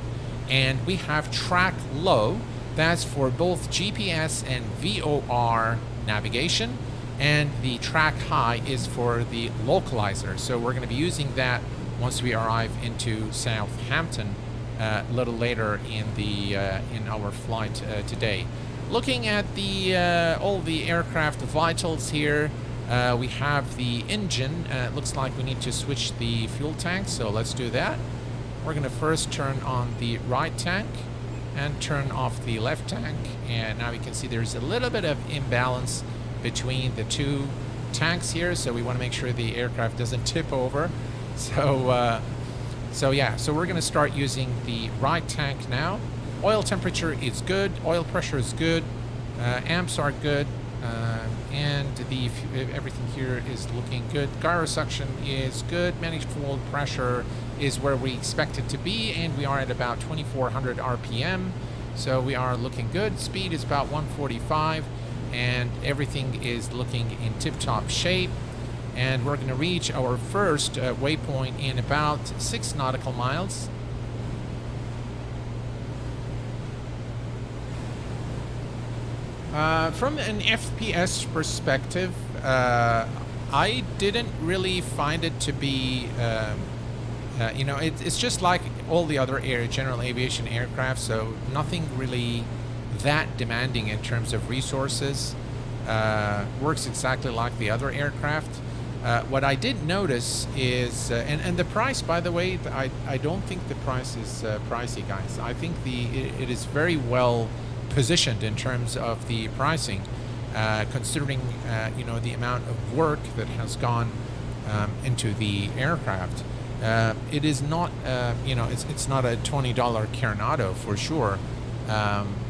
and we have track low. That's for both GPS and VOR navigation. And the track high is for the localizer. So we're going to be using that once we arrive into Southampton a little later in our flight today. Looking at the all the aircraft vitals here, we have the engine. It looks like we need to switch the fuel tank, so let's do that. We're going to first turn on the right tank and turn off the left tank. And now we can see there's a little bit of imbalance between the two tanks here, so we want to make sure the aircraft doesn't tip over. So we're going to start using the right tank now. Oil temperature is good, oil pressure is good, amps are good, and everything here is looking good. Gyro suction is good, manifold pressure is where we expect it to be, and we are at about 2400 RPM, so we are looking good. Speed is about 145. And everything is looking in tip-top shape, and we're going to reach our first waypoint in about 6 nautical miles. From an FPS perspective, I didn't really find it to be it's just like all the other general aviation aircraft, so nothing really that demanding in terms of resources. Works exactly like the other aircraft. What I did notice is, and the price, by the way, I don't think the price is pricey, guys. I think it is very well positioned in terms of the pricing, considering the amount of work that has gone into the aircraft. It is not, it's not a $20 Coronado for sure.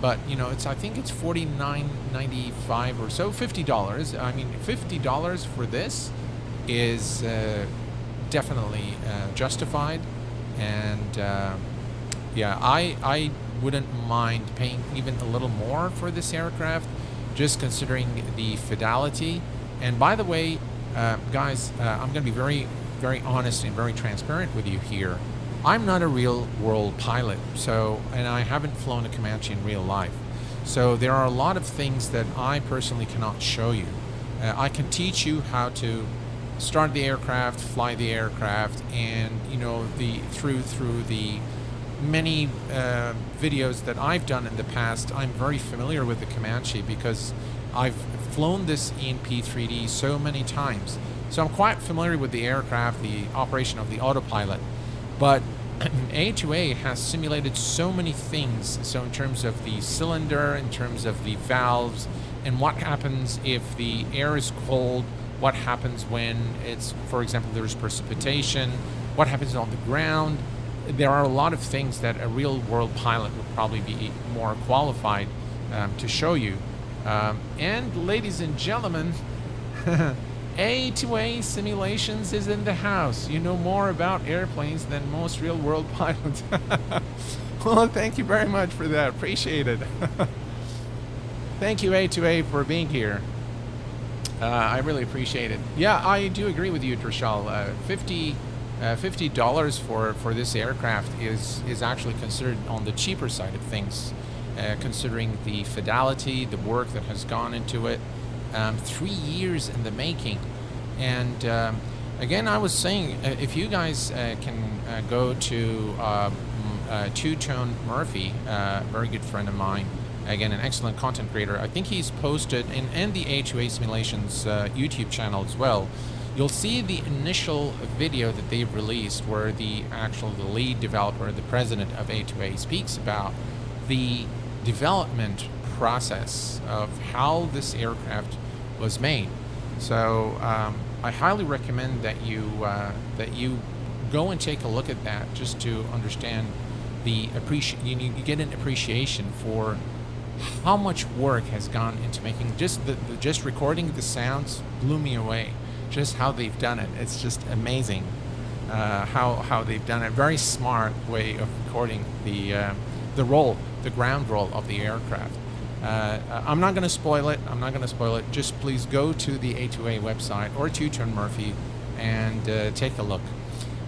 But I think it's $49.95 or so, $50. I mean, $50 for this is definitely justified, and I wouldn't mind paying even a little more for this aircraft, just considering the fidelity. And by the way, guys, I'm going to be very, very honest and very transparent with you here. I'm not a real world pilot, and I haven't flown a Comanche in real life. So there are a lot of things that I personally cannot show you. I can teach you how to start the aircraft, fly the aircraft, and through the many videos that I've done in the past, I'm very familiar with the Comanche because I've flown this in P3D so many times. So I'm quite familiar with the aircraft, the operation of the autopilot. But A2A has simulated so many things, so in terms of the cylinder, in terms of the valves, and what happens if the air is cold, what happens when it's, for example, there's precipitation, what happens on the ground. There are a lot of things that a real world pilot would probably be more qualified to show you. And ladies and gentlemen, A2A Simulations is in the house. You know more about airplanes than most real-world pilots. Well, thank you very much for that. Appreciate it. Thank you, A2A, for being here. I really appreciate it. Yeah, I do agree with you, Trishal. $50 for this aircraft is actually considered on the cheaper side of things, considering the fidelity, the work that has gone into it. 3 years in the making. And again, I was saying, if you guys can go to Two-Tone Murphy, a very good friend of mine, again, an excellent content creator. I think he's posted, and the A2A Simulations YouTube channel as well. You'll see the initial video that they've released where the lead developer, the president of A2A, speaks about the development process of how this aircraft was made. So I highly recommend that you go and take a look at that, just to understand you get an appreciation for how much work has gone into making just recording the sounds. Blew me away, just how they've done it. It's just amazing how they've done it. Very smart way of recording the ground roll of the aircraft. I'm not going to spoil it. Just please go to the A2A website or Two-Tone Murphy and take a look.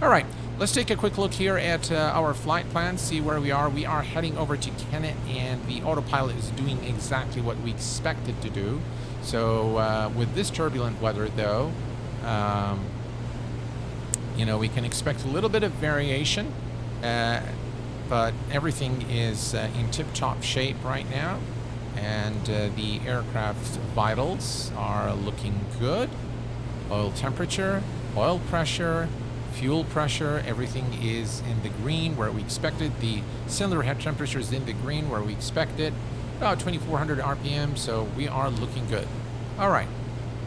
All right, let's take a quick look here at our flight plan, see where we are. We are heading over to Kennet, and the autopilot is doing exactly what we expect it to do. So with this turbulent weather, though, we can expect a little bit of variation, but everything is in tip-top shape right now. And the aircraft vitals are looking good. Oil temperature, oil pressure, fuel pressure, everything is in the green where we expected. The cylinder head temperature is in the green where we expected. About 2,400 RPM, so we are looking good. All right,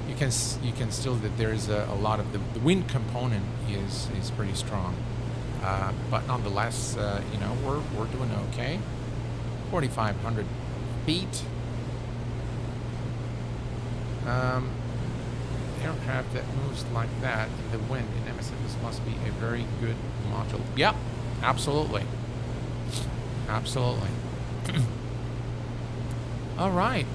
you can still that there is a lot of the wind component is pretty strong, but nonetheless, we're doing okay. 4,500 feet. Aircraft that moves like that in the wind in MSFS must be a very good module. Yep, absolutely. All right.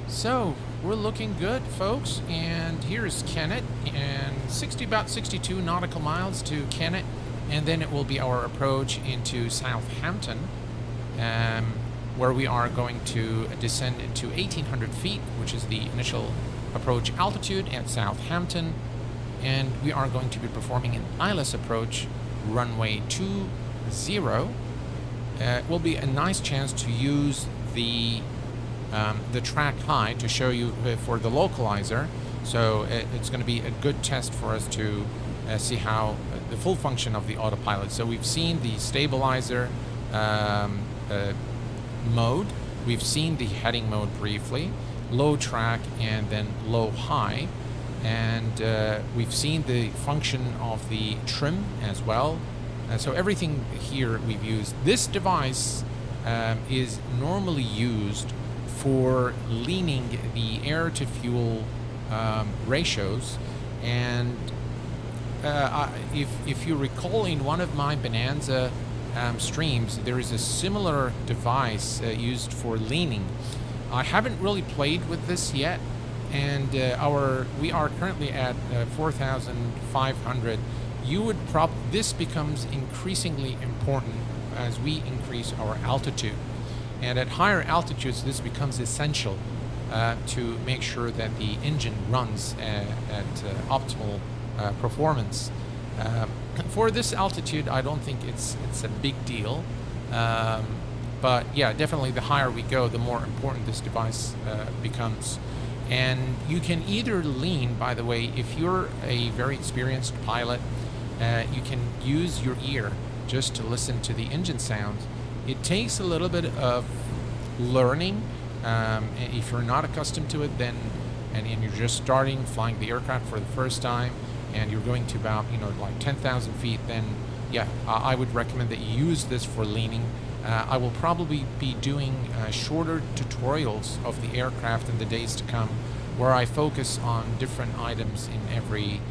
So we're looking good, folks. And here's Kennet, and about 62 nautical miles to Kennet, and then it will be our approach into Southampton, where we are going to descend into 1,800 feet, which is the initial approach altitude at Southampton, and we are going to be performing an ILS approach, runway 20. It will be a nice chance to use the track high to show you for the localizer, so it's going to be a good test for us to see how the full function of the autopilot. So we've seen the stabilizer mode, we've seen the heading mode briefly, low track and then low high, and we've seen the function of the trim as well. So everything here we've used. This device is normally used for leaning the air to fuel ratios, and if you recall, in one of my Bonanza streams, there is a similar device used for leaning. I haven't really played with this yet, and we are currently at 4,500. This becomes increasingly important as we increase our altitude, and at higher altitudes this becomes essential to make sure that the engine runs at optimal performance. For this altitude, I don't think it's a big deal. But yeah, definitely the higher we go, the more important this device becomes. And you can either lean, by the way, if you're a very experienced pilot, you can use your ear just to listen to the engine sounds. It takes a little bit of learning. If you're not accustomed to it, then and you're just starting flying the aircraft for the first time, and you're going to about like 10,000 feet, then yeah, I would recommend that you use this for leaning. I will probably be doing shorter tutorials of the aircraft in the days to come, where I focus on different items in every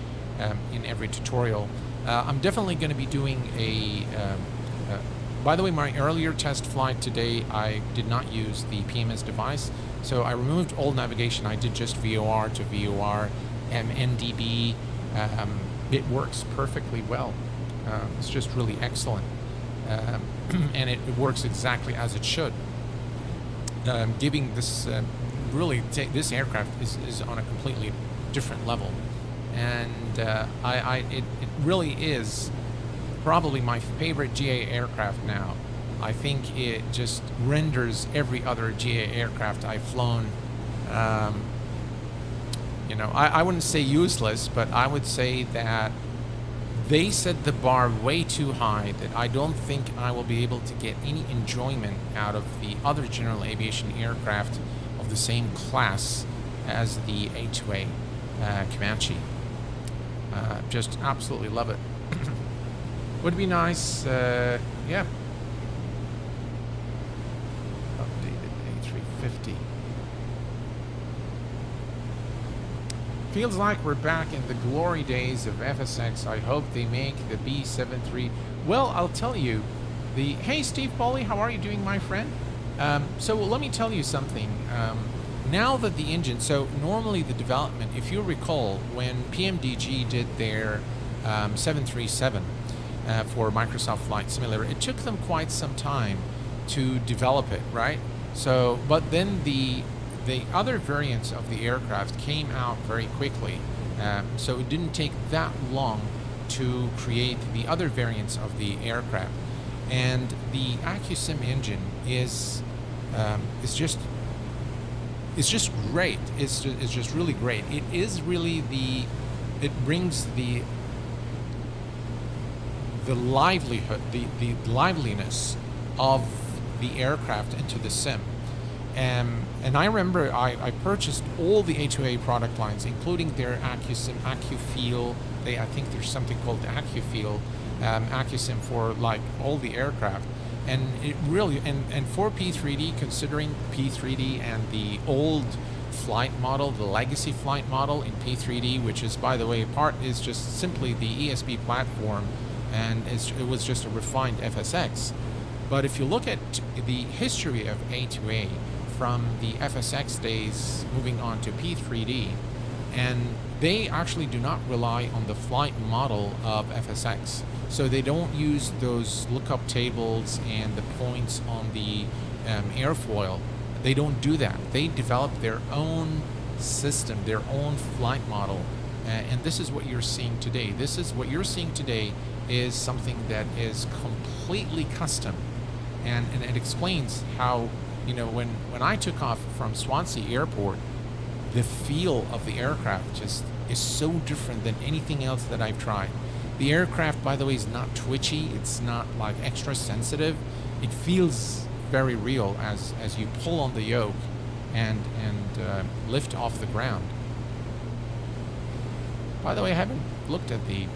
tutorial. I'm definitely going to be doing By the way, my earlier test flight today, I did not use the PMS device. So I removed all navigation. I did just VOR to VOR, NDB. It works perfectly well. It's just really excellent. And it works exactly as it should. Giving this, this aircraft is on a completely different level. And it really is probably my favorite GA aircraft now. I think it just renders every other GA aircraft I've flown, you know, I wouldn't say useless, but I would say that they set the bar way too high, that I don't think I will be able to get any enjoyment out of the other general aviation aircraft of the same class as the A2A Comanche. Just absolutely love it. Would be nice, yeah. Updated A350. Feels like we're back in the glory days of FSX. I hope they make the B73. Well, I'll tell you, hey Steve Pauly, how are you doing, my friend? So let me tell you something. Now that the engine, so normally the development, if you recall, when PMDG did their 737 for Microsoft Flight Simulator, it took them quite some time to develop it, right? So, but then the other variants of the aircraft came out very quickly, so it didn't take that long to create the other variants of the aircraft. And the Accu-Sim engine is just great. It's just really great. It is really it brings the livelihood, the liveliness of the aircraft into the sim. And I remember I purchased all the A2A product lines, including their Accu-Sim, Accu-Feel. I think there's something called Accu-Feel, Accu-Sim for like all the aircraft. And it really, and for P3D, considering P3D and the old flight model, the legacy flight model in P3D, which is, by the way, is just simply the ESB platform, and it was just a refined FSX. But if you look at the history of A2A from the FSX days moving on to P3D, and they actually do not rely on the flight model of FSX. So they don't use those lookup tables and the points on the airfoil. They don't do that. They develop their own system, their own flight model. And this is what you're seeing today. What you're seeing today is something that is completely custom. And it explains how, you know, when I took off from Swansea Airport, the feel of the aircraft just is so different than anything else that I've tried. The aircraft, by the way, is not twitchy. It's not like extra sensitive. It feels very real as you pull on the yoke and lift off the ground. By the way, I haven't looked at the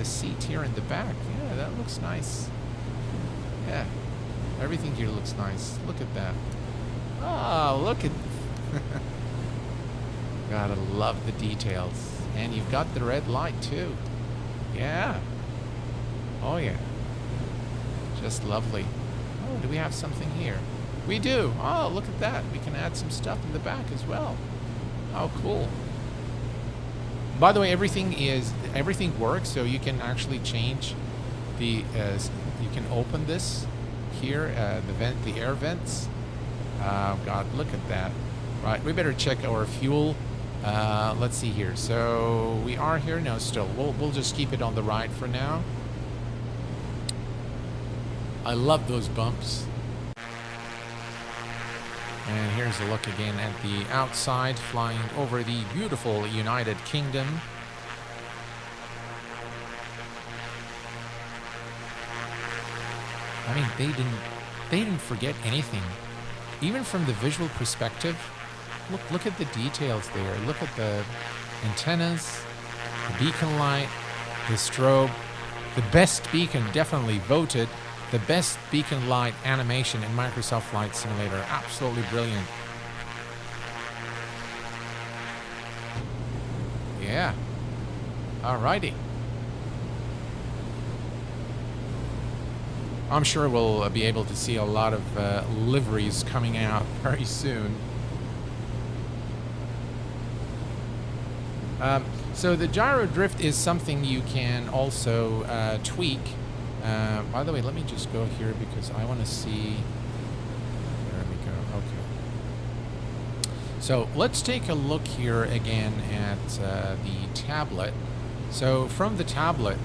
seat here in the back. Yeah, that looks nice. Yeah, everything here looks nice. Look at that. Oh, look at... Gotta love the details. And you've got the red light too. Yeah. Oh yeah. Just lovely. Oh, do we have something here? We do. Oh, look at that. We can add some stuff in the back as well. Oh, cool. By the way, everything works, so you can actually change the you can open this here, the air vents. Oh God, look at that. Right, we better check our fuel. Let's see here. So we are here. No, still. We'll just keep it on the right for now. I love those bumps. And here's a look again at the outside, flying over the beautiful United Kingdom. I mean, they didn't forget anything. Even from the visual perspective, look at the details there. Look at the antennas, the beacon light, the strobe. The best beacon, definitely voted the best beacon light animation in Microsoft Flight Simulator. Absolutely brilliant. Yeah. Alrighty. I'm sure we'll be able to see a lot of liveries coming out very soon. So the gyro drift is something you can also tweak. By the way, let me just go here because I want to see. There we go. Okay. So let's take a look here again at the tablet. So from the tablet,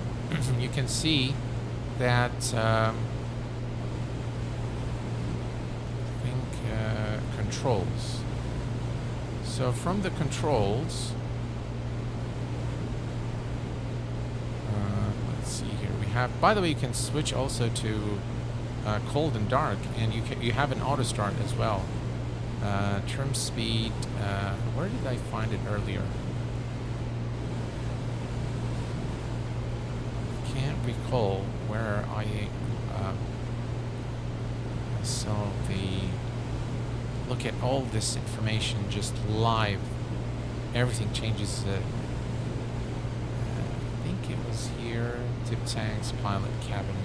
you can see that I think controls. So from the controls, let's see here. We have. By the way, you can switch also to cold and dark, and you have an auto start as well. Trim speed. Where did I find it earlier? Can't recall where I saw the look at all this information just live. Everything changes. I think it was here. Tip tanks, pilot cabin,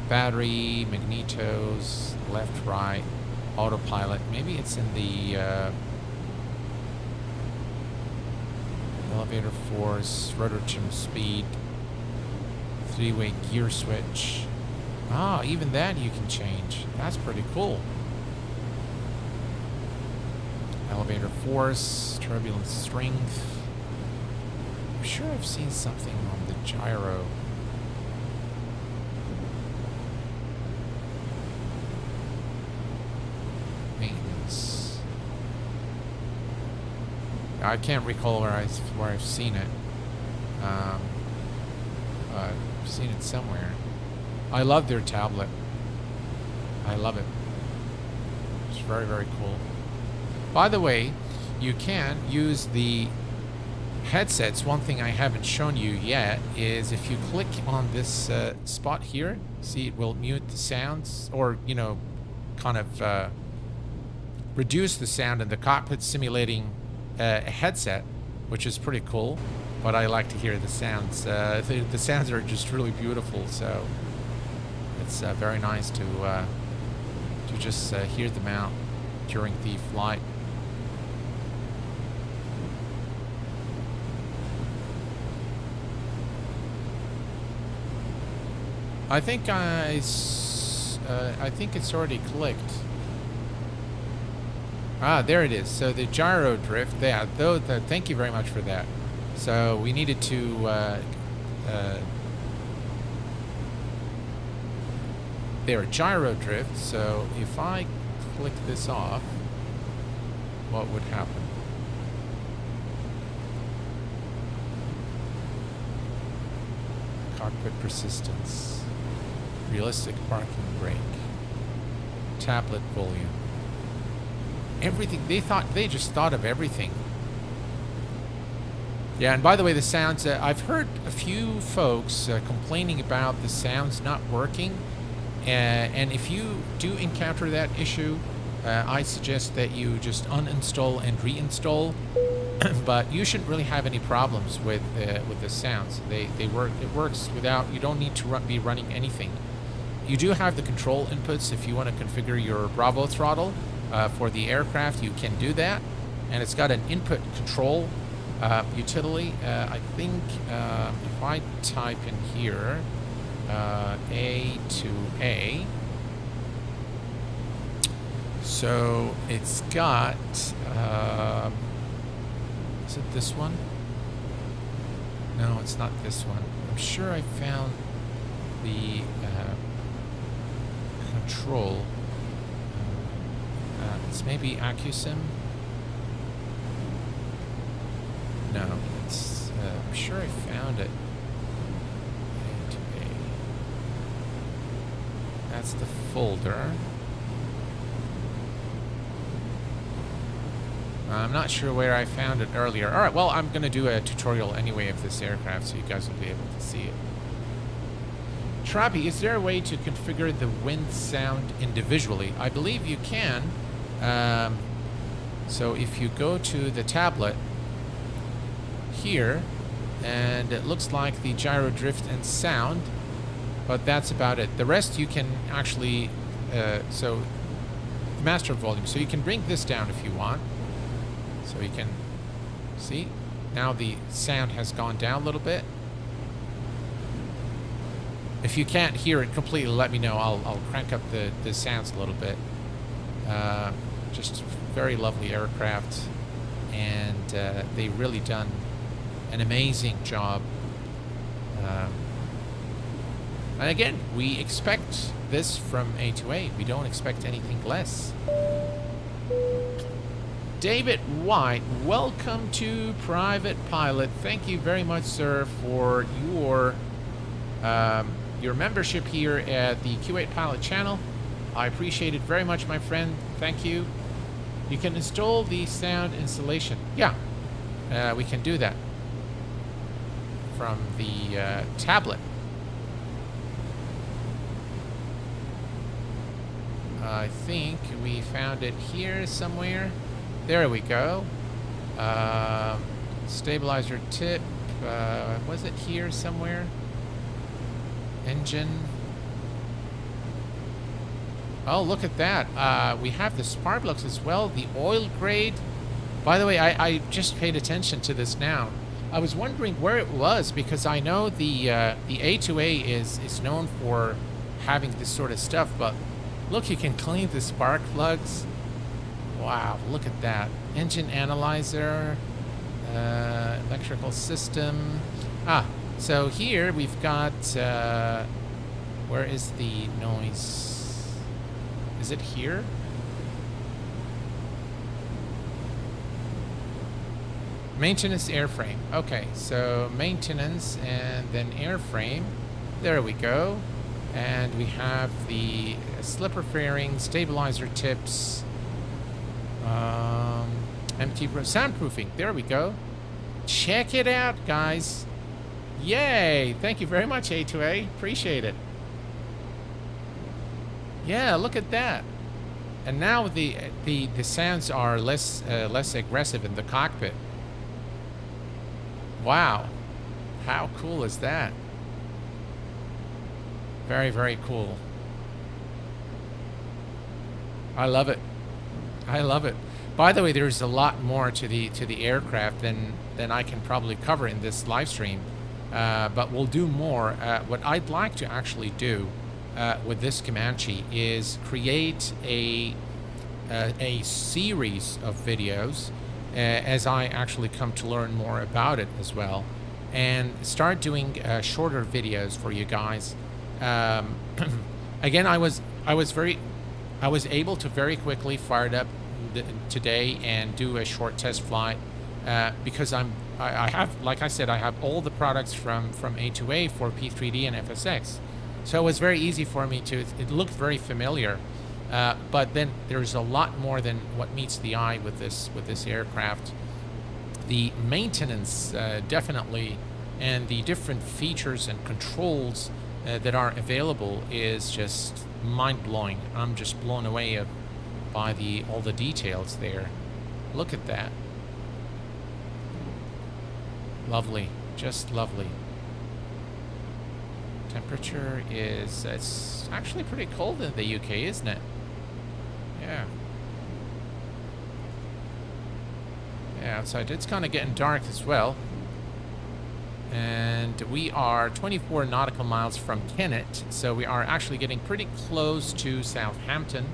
battery, magnetos, left, right, autopilot. Maybe it's in the elevator force, rotor trim speed, three-way gear switch. Ah, even that you can change. That's pretty cool. Elevator force, turbulence strength. I'm sure I've seen something on the gyro. Maintenance. I can't recall where I've seen it. I've seen it somewhere. I love their tablet. I love it. It's very, very cool. By the way, you can use the headsets. One thing I haven't shown you yet is if you click on this spot here, see, it will mute the sounds, or, you know, kind of reduce the sound in the cockpit simulating a headset, which is pretty cool. But I like to hear the sounds. The sounds are just really beautiful, so it's very nice to just hear them out during the flight. I think I think it's already clicked. Ah, there it is. So the gyro drift. Yeah, thank you very much for that. So we needed to there, gyro drift. So if I click this off, what would happen? Cockpit persistence, realistic parking brake, tablet volume. Everything. They just thought of everything. Yeah, and by the way, the sounds, I've heard a few folks complaining about the sounds not working. And if you do encounter that issue, I suggest that you just uninstall and reinstall. But you shouldn't really have any problems with the sounds. They work. It works without. You don't need to be running anything. You do have the control inputs if you want to configure your Bravo throttle for the aircraft. You can do that, and it's got an input control utility. I think if I type in here A2A, so it's got. Is it this one? No, it's not this one. I'm sure I found the control. It's maybe Accu-Sim. No, it's. I'm sure I found it. A2A. That's the folder. I'm not sure where I found it earlier. All right, well, I'm going to do a tutorial anyway of this aircraft, so you guys will be able to see it. Trappy, is there a way to configure the wind sound individually? I believe you can. So if you go to the tablet here, and it looks like the gyro drift and sound, but that's about it. The rest you can actually, so master volume. So you can bring this down if you want. So you can see now the sound has gone down a little bit. If you can't hear it completely, let me know. I'll crank up the sounds a little bit. Just very lovely aircraft, and they've really done an amazing job. And again, we expect this from A2A. We don't expect anything less. David White, welcome to Private Pilot. Thank you very much, sir, for your membership here at the Q8Pilot Channel. I appreciate it very much, my friend. Thank you. You can install the sound installation. Yeah, we can do that from the tablet. I think we found it here somewhere. There we go. Stabilizer tip. Was it here somewhere? Engine. Oh, look at that. We have the spark plugs as well. The oil grade. By the way, I just paid attention to this now. I was wondering where it was because I know the A2A is known for having this sort of stuff, but look, you can clean the spark plugs. Wow, look at that. Engine analyzer, electrical system. So here we've got, where is the noise? Is it here? Maintenance airframe. Okay, so maintenance and then airframe. There we go. And we have the slipper fairing, stabilizer tips, empty soundproofing. There we go. Check it out, guys. Yay! Thank you very much, A2A. Appreciate it. Yeah, look at that. And now the sounds are less aggressive in the cockpit. Wow, how cool is that? Very, very cool. I love it. I love it. By the way, there's a lot more to the aircraft than I can probably cover in this live stream, but we'll do more. What I'd like to actually do with this Comanche is create a series of videos as I actually come to learn more about it as well, and start doing shorter videos for you guys. Again, I was able to very quickly fire it up today and do a short test flight because I have, like I said, I have all the products from A2A for P3D and FSX, so it was very easy for me to. It looked very familiar, but then there's a lot more than what meets the eye with this aircraft. The maintenance definitely, and the different features and controls that are available is just mind-blowing. I'm just blown away by all the details there. Look at that. Lovely, just lovely. Temperature is, it's actually pretty cold in the UK, isn't it? Yeah. Yeah, outside it's kind of getting dark as well. And we are 24 nautical miles from Kennet, so we are actually getting pretty close to Southampton.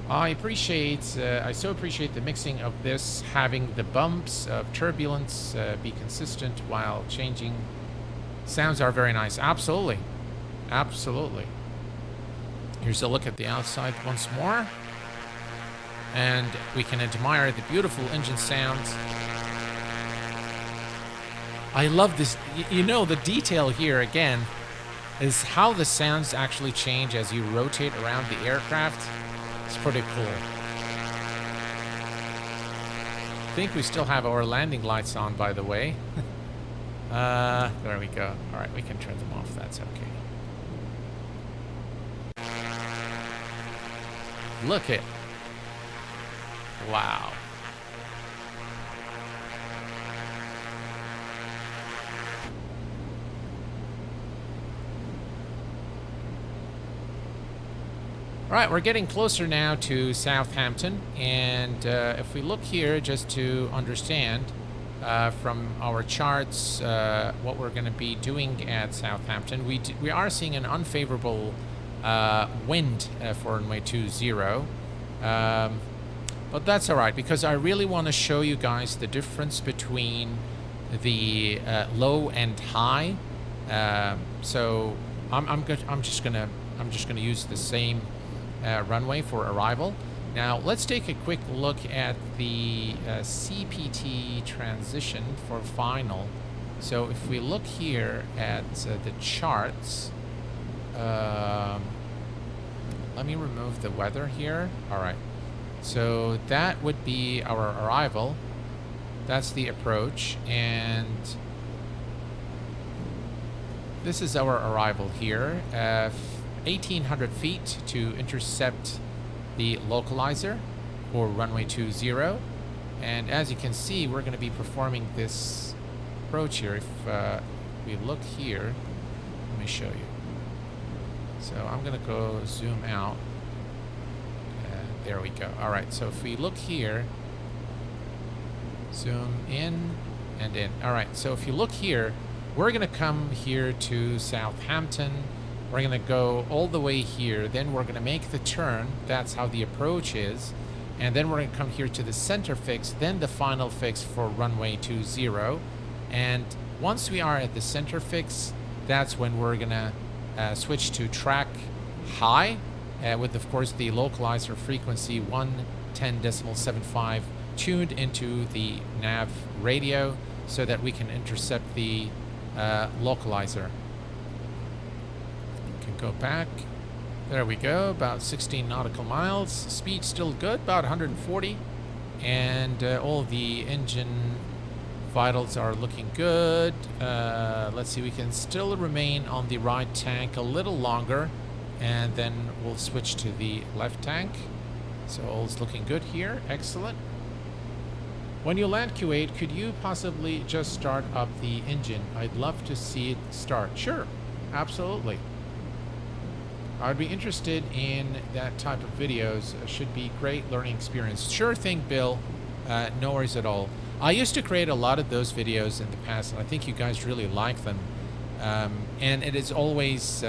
I so appreciate the mixing of this, having the bumps of turbulence be consistent while changing. Sounds are very nice. Absolutely. Absolutely. Here's a look at the outside once more. And we can admire the beautiful engine sounds. I love this. You know, the detail here, again, is how the sounds actually change as you rotate around the aircraft. It's pretty cool. I think we still have our landing lights on, by the way. There we go. All right, we can turn them off. That's okay. Look it. Wow. All right, we're getting closer now to Southampton, and if we look here, just to understand from our charts what we're going to be doing at Southampton, we are seeing an unfavorable wind for runway 20, but that's all right because I really want to show you guys the difference between the low and high. So I'm just gonna use the same runway for arrival. Now let's take a quick look at the CPT transition for final. So if we look here at the charts, let me remove the weather here. All right, so that would be our arrival. That's the approach, and this is our arrival here. 1,800 feet to intercept the localizer for runway 20. And as you can see, we're going to be performing this approach here. If we look here, let me show you. So I'm going to go zoom out. There we go. All right, so if we look here, zoom in and in. All right, so if you look here, we're going to come here to Southampton. We're going to go all the way here. Then we're going to make the turn. That's how the approach is. And then we're going to come here to the center fix, then the final fix for runway 20. And once we are at the center fix, that's when we're going to switch to track high with, of course, the localizer frequency 110.75 tuned into the nav radio so that we can intercept the localizer. Can go back. There we go, about 16 nautical miles. Speed still good, about 140. And all the engine vitals are looking good. Let's see, we can still remain on the right tank a little longer, and then we'll switch to the left tank. So all's looking good here. Excellent. When you land Q8, could you possibly just start up the engine? I'd love to see it start. Sure, absolutely. I'd be interested in that type of videos. Should be great learning experience. Sure thing, Bill. No worries at all. I used to create a lot of those videos in the past, and I think you guys really like them. And it is always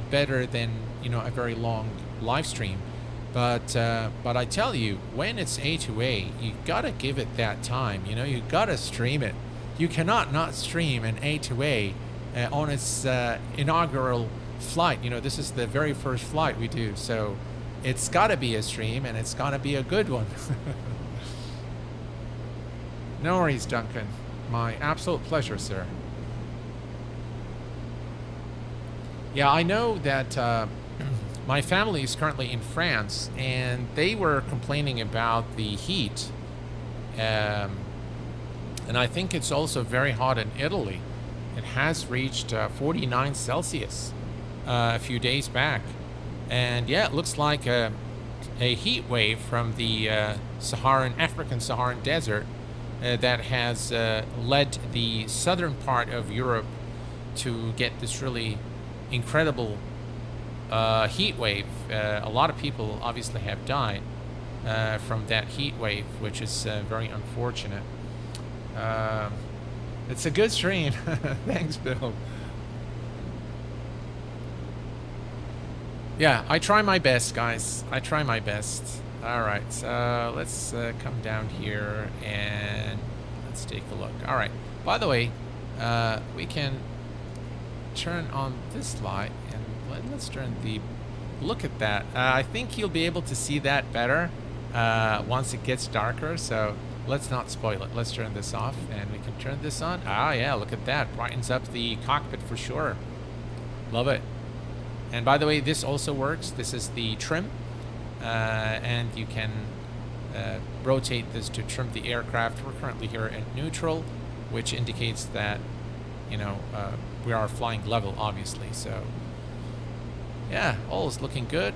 better than, you know, a very long live stream. But I tell you, when it's A2A, you gotta give it that time. You know, you gotta stream it. You cannot not stream an A2A on its inaugural flight. You know, this is the very first flight we do, so it's gotta be a stream, and it's gotta be a good one. No worries, Duncan. My absolute pleasure, sir. Yeah, I know that my family is currently in France, and they were complaining about the heat. And I think it's also very hot in Italy. It has reached 49 Celsius a few days back. And yeah, it looks like a heat wave from the African Saharan desert that has led the southern part of Europe to get this really incredible heat wave. A lot of people obviously have died from that heat wave, which is very unfortunate. It's a good stream. Thanks, Bill. Yeah, I try my best, guys. I try my best. All right, so let's come down here and let's take a look. All right, by the way, we can turn on this light, and let's turn the look at that. I think you'll be able to see that better once it gets darker, so let's not spoil it. Let's turn this off, and we can turn this on. Ah, yeah, look at that. Brightens up the cockpit for sure. Love it. And by the way, this also works. This is the trim, and you can rotate this to trim the aircraft. We're currently here at neutral, which indicates that, you know, we are flying level, obviously. So yeah, all is looking good.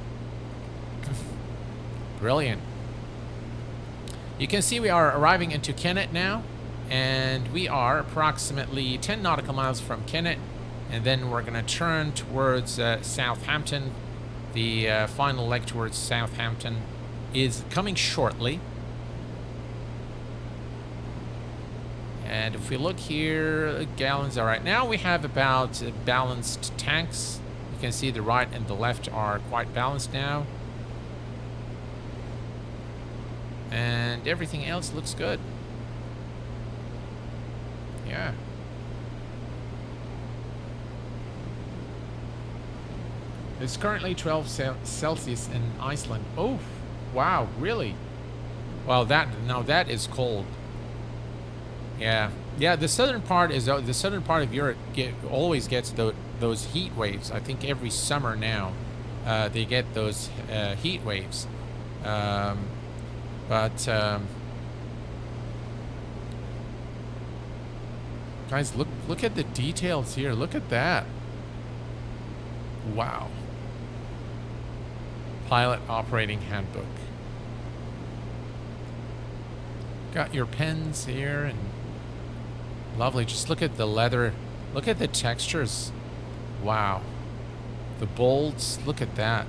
Brilliant. You can see we are arriving into Kennet now, and we are approximately 10 nautical miles from Kennet, and then we're going to turn towards Southampton The final leg towards Southampton is coming shortly. And if we look here, gallons. All right, now we have about balanced tanks. You can see the right and the left are quite balanced now. And everything else looks good. Yeah. It's currently 12 Celsius in Iceland. Oh, wow, really? Well, that is cold. Yeah, yeah. The southern part of Europe always gets those heat waves. I think every summer now, they get those heat waves. Guys, look at the details here. Look at that. Wow. Pilot operating handbook. Got your pens here and lovely. Just look at the leather. Look at the textures. Wow. The bolts. Look at that.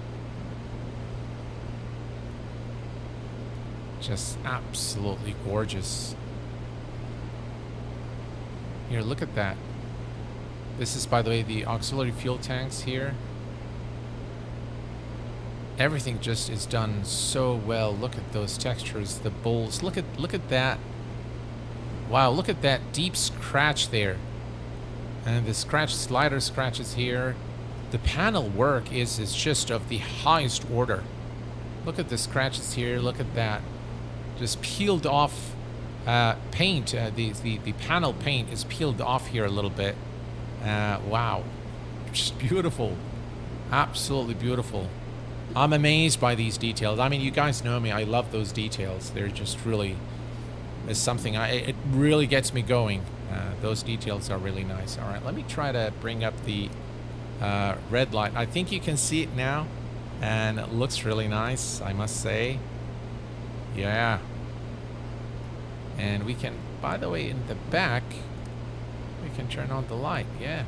Just absolutely gorgeous. Here, look at that. This is, by the way, the auxiliary fuel tanks here. Everything just is done so well. Look at those textures, the bowls. Look at that. Wow, look at that deep scratch there. And the slider scratches here. The panel work is just of the highest order. Look at the scratches here. Look at that. Just peeled off paint. The panel paint is peeled off here a little bit. Wow, just beautiful. Absolutely beautiful. I'm amazed by these details. I mean, you guys know me. I love those details. They're just really, is something, it really gets me going. Those details are really nice. All right, let me try to bring up the red light. I think you can see it now, and it looks really nice, I must say. Yeah. And we can, by the way, in the back, we can turn on the light. Yeah.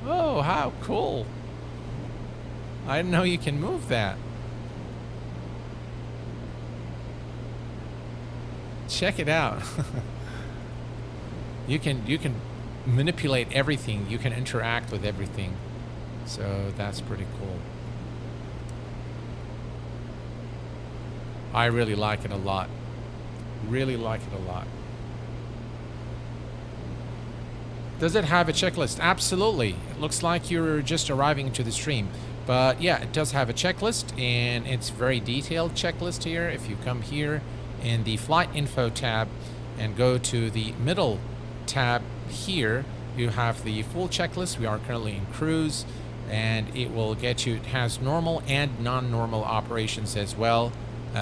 Oh, how cool. I didn't know you can move that. Check it out. You can manipulate everything. You can interact with everything. So that's pretty cool. I really like it a lot. Really like it a lot. Does it have a checklist? Absolutely. It looks like you're just arriving into the stream. But yeah, it does have a checklist, and it's very detailed checklist here. If you come here in the flight info tab and go to the middle tab here, you have the full checklist. We are currently in cruise, and it will get you, it has normal and non-normal operations as well.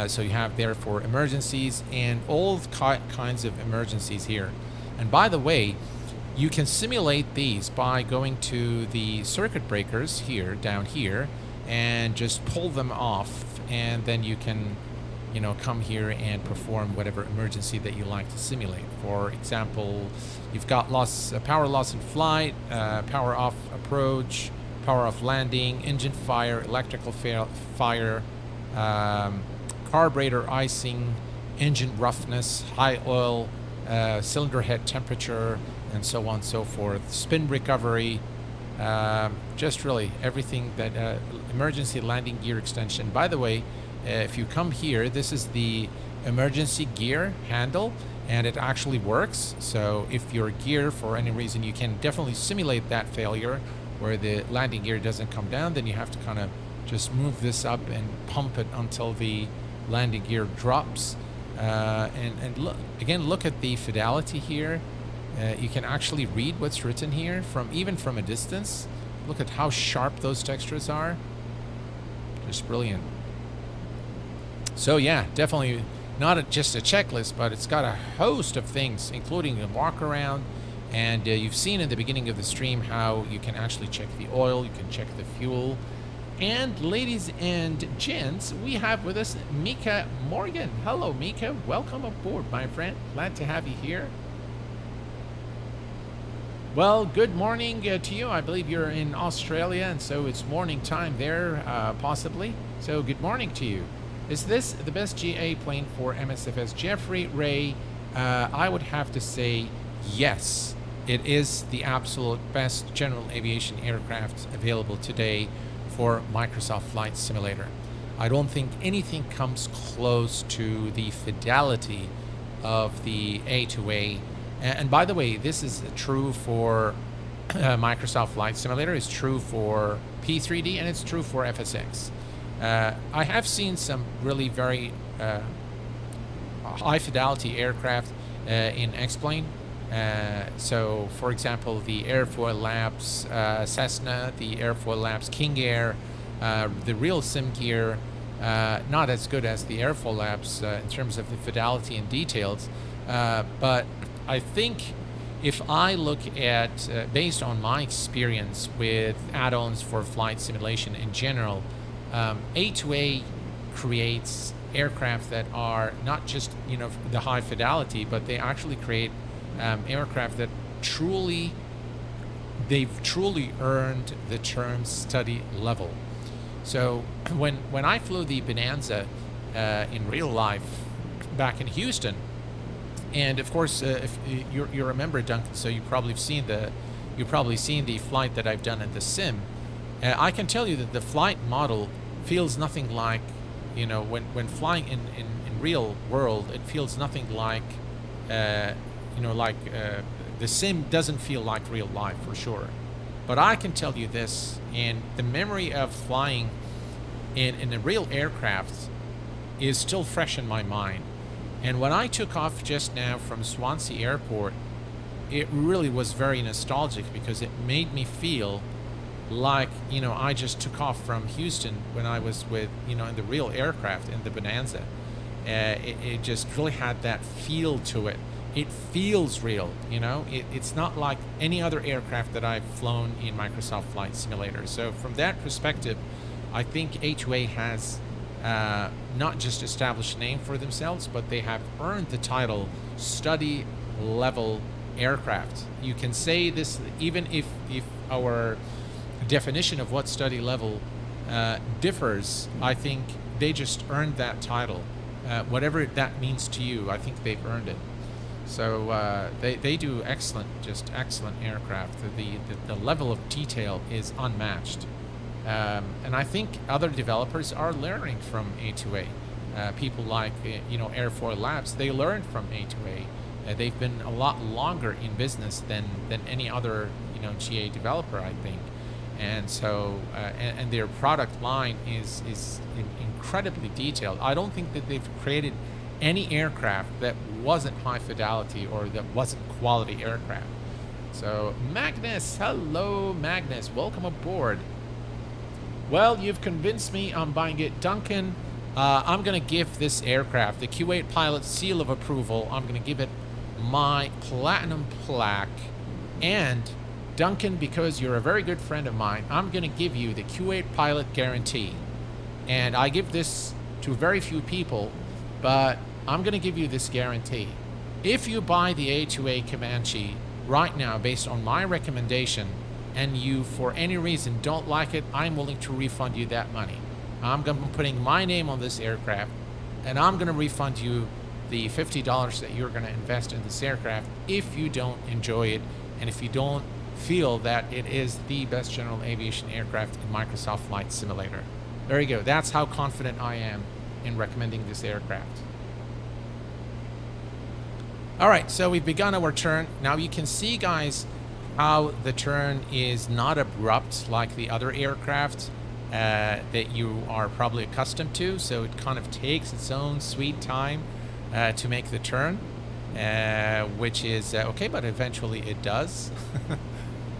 So you have there for emergencies and all kinds of emergencies here. And by the way, you can simulate these by going to the circuit breakers here, down here, and just pull them off, and then you can, you know, come here and perform whatever emergency that you like to simulate. For example, you've got power loss in flight, power off approach, power off landing, engine fire, electrical fire, carburetor icing, engine roughness, high oil, cylinder head temperature, and so on and so forth. Spin recovery, just really everything that emergency landing gear extension. By the way, if you come here, this is the emergency gear handle, and it actually works. So if your gear, for any reason, you can definitely simulate that failure where the landing gear doesn't come down, then you have to kind of just move this up and pump it until the landing gear drops. And look again, look at the fidelity here. You can actually read what's written here even from a distance. Look at how sharp those textures are. Just brilliant. So yeah, definitely not just a checklist, but it's got a host of things, including a walk around. And you've seen in the beginning of the stream how you can actually check the oil, you can check the fuel. And ladies and gents, we have with us Mika Morgan. Hello, Mika. Welcome aboard, my friend. Glad to have you here. Well, good morning to you. I believe you're in Australia, and so it's morning time there, possibly. So good morning to you. Is this the best GA plane for MSFS? Jeffrey Ray, I would have to say yes. It is the absolute best general aviation aircraft available today for Microsoft Flight Simulator. I don't think anything comes close to the fidelity of the A2A. And by the way, this is true for Microsoft Flight Simulator, it's true for P3D, and it's true for FSX. I have seen some really very high fidelity aircraft in X-Plane. So, for example, the Airfoil Labs Cessna, the Airfoil Labs King Air, the real sim gear, not as good as the Airfoil Labs in terms of the fidelity and details, but I think if I look at, based on my experience with add-ons for flight simulation in general, A2A creates aircraft that are not just, you know, the high fidelity, but they actually create aircraft that they've truly earned the term study level. So when I flew the Bonanza in real life back in Houston, and of course, if you remember, Duncan, so you've probably seen the flight that I've done in the sim. I can tell you that the flight model feels nothing like, you know, when flying in real world, it feels nothing like, you know, like the sim doesn't feel like real life for sure. But I can tell you this, and the memory of flying in a real aircraft is still fresh in my mind. And when I took off just now from Swansea Airport, it really was very nostalgic because it made me feel like, you know, I just took off from Houston when I was with, you know, in the real aircraft in the Bonanza. It just really had that feel to it. It feels real, you know. It's not like any other aircraft that I've flown in Microsoft Flight Simulator. So from that perspective, I think A2A has not just established a name for themselves, but they have earned the title study level aircraft. You can say this even if our definition of what study level differs. I think they just earned that title. Whatever that means to you, I think they've earned it. So they do excellent aircraft. The level of detail is unmatched. And I think other developers are learning from A2A. People like, you know, Airfoil Labs, they learned from A2A. They've been a lot longer in business than any other, you know, GA developer, I think. And so, and their product line is incredibly detailed. I don't think that they've created any aircraft that wasn't high fidelity or that wasn't quality aircraft. So, Magnus, hello, Magnus, welcome aboard. Well, you've convinced me I'm buying it. Duncan, I'm going to give this aircraft, the Q8Pilot seal of approval, I'm going to give it my platinum plaque. And Duncan, because you're a very good friend of mine, I'm going to give you the Q8Pilot guarantee. And I give this to very few people, but I'm going to give you this guarantee. If you buy the A2A Comanche right now based on my recommendation, and you for any reason don't like it, I'm willing to refund you that money. I'm going to be putting my name on this aircraft, and I'm going to refund you the $50 that you're going to invest in this aircraft if you don't enjoy it, and if you don't feel that it is the best general aviation aircraft in Microsoft Flight Simulator. There you go. That's how confident I am in recommending this aircraft. All right, so we've begun our turn. Now you can see, guys, how the turn is not abrupt like the other aircraft that you are probably accustomed to. So it kind of takes its own sweet time to make the turn, which is okay, but eventually it does.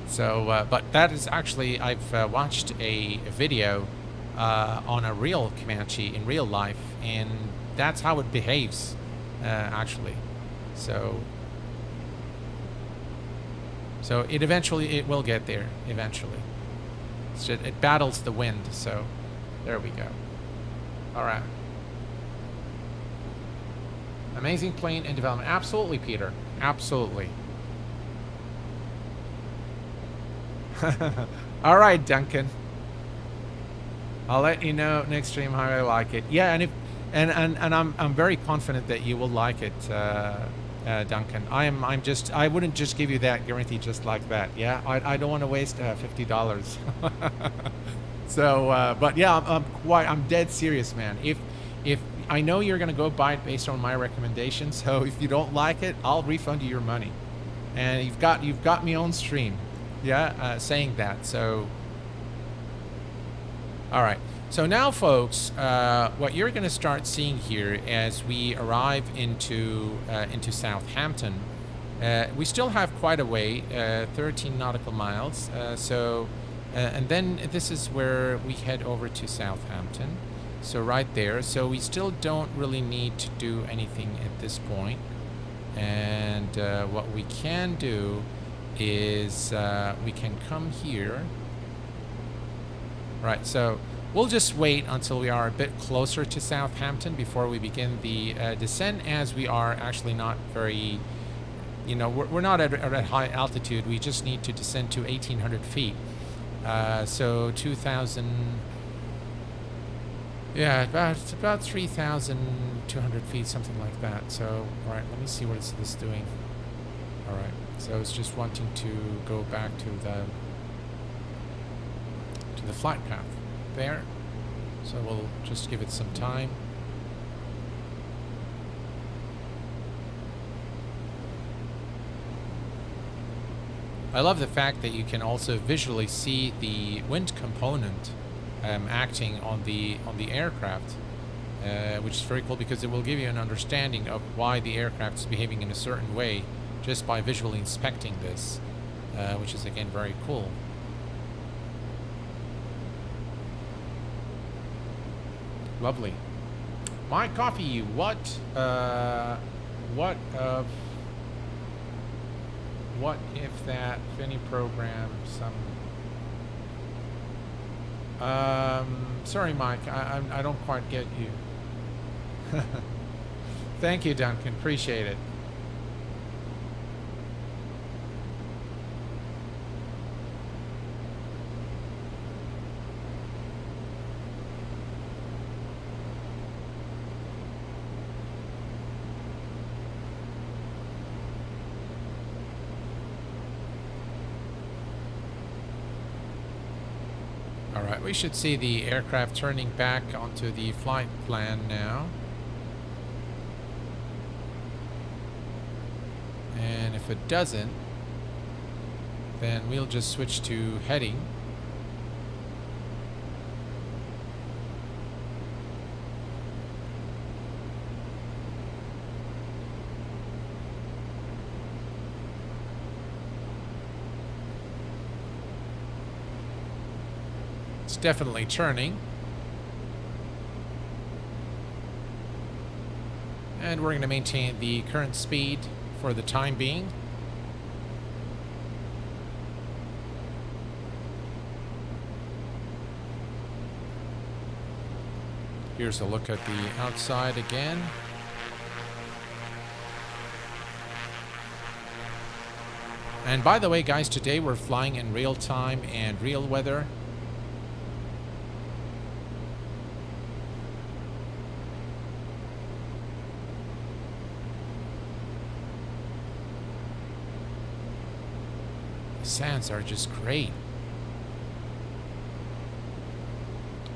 So, but that is actually, I've watched a video on a real Comanche in real life, and that's how it behaves, actually. So it eventually will get there. Eventually, it battles the wind. So there we go. All right. Amazing plane in development. Absolutely, Peter. Absolutely. All right, Duncan. I'll let you know next stream how I like it. Yeah, and if and I'm very confident that you will like it, Duncan. I wouldn't just give you that guarantee just like that. Yeah, I don't want to waste $50. So, but yeah, I'm dead serious, man. If I know you're gonna go buy it based on my recommendation, so if you don't like it, I'll refund you your money. And you've got me on stream, yeah, saying that. So, all right. So now, folks, what you're going to start seeing here as we arrive into Southampton, we still have quite a way, 13 nautical miles. And then this is where we head over to Southampton. So right there. So we still don't really need to do anything at this point. And what we can do is we can come here. Right. So we'll just wait until we are a bit closer to Southampton before we begin the descent, as we are actually not very, we're not at high altitude. We just need to descend to 1,800 feet. So 2,000, yeah, about 3,200 feet, something like that. So, all right, let me see what this doing. All right, so it's just wanting to go back to the flight path there. So we'll just give it some time. I love the fact that you can also visually see the wind component acting on the aircraft, which is very cool because it will give you an understanding of why the aircraft is behaving in a certain way just by visually inspecting this, which is again very cool. Lovely. My coffee. What if that Finny program sorry, Mike. I don't quite get you. Thank you, Duncan. Appreciate it. Alright, we should see the aircraft turning back onto the flight plan now. And if it doesn't, then we'll just switch to heading. Definitely turning, and we're going to maintain the current speed for the time being. Here's a look at the outside again. And by the way, guys, today we're flying in real time and real weather. Sounds are just great.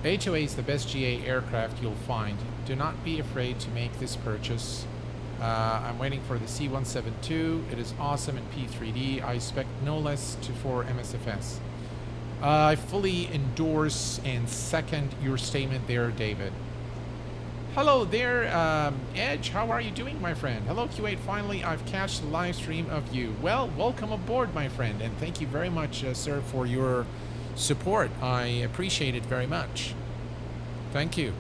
A2A is the best GA aircraft you'll find. Do not be afraid to make this purchase. I'm waiting for the C172. It is awesome in P3D. I expect no less for MSFS. I fully endorse and second your statement there, David. Hello there, Edge. How are you doing, my friend? Hello, Q8. Finally, I've catched the live stream of you. Well, welcome aboard, my friend, and thank you very much, sir, for your support. I appreciate it very much. Thank you.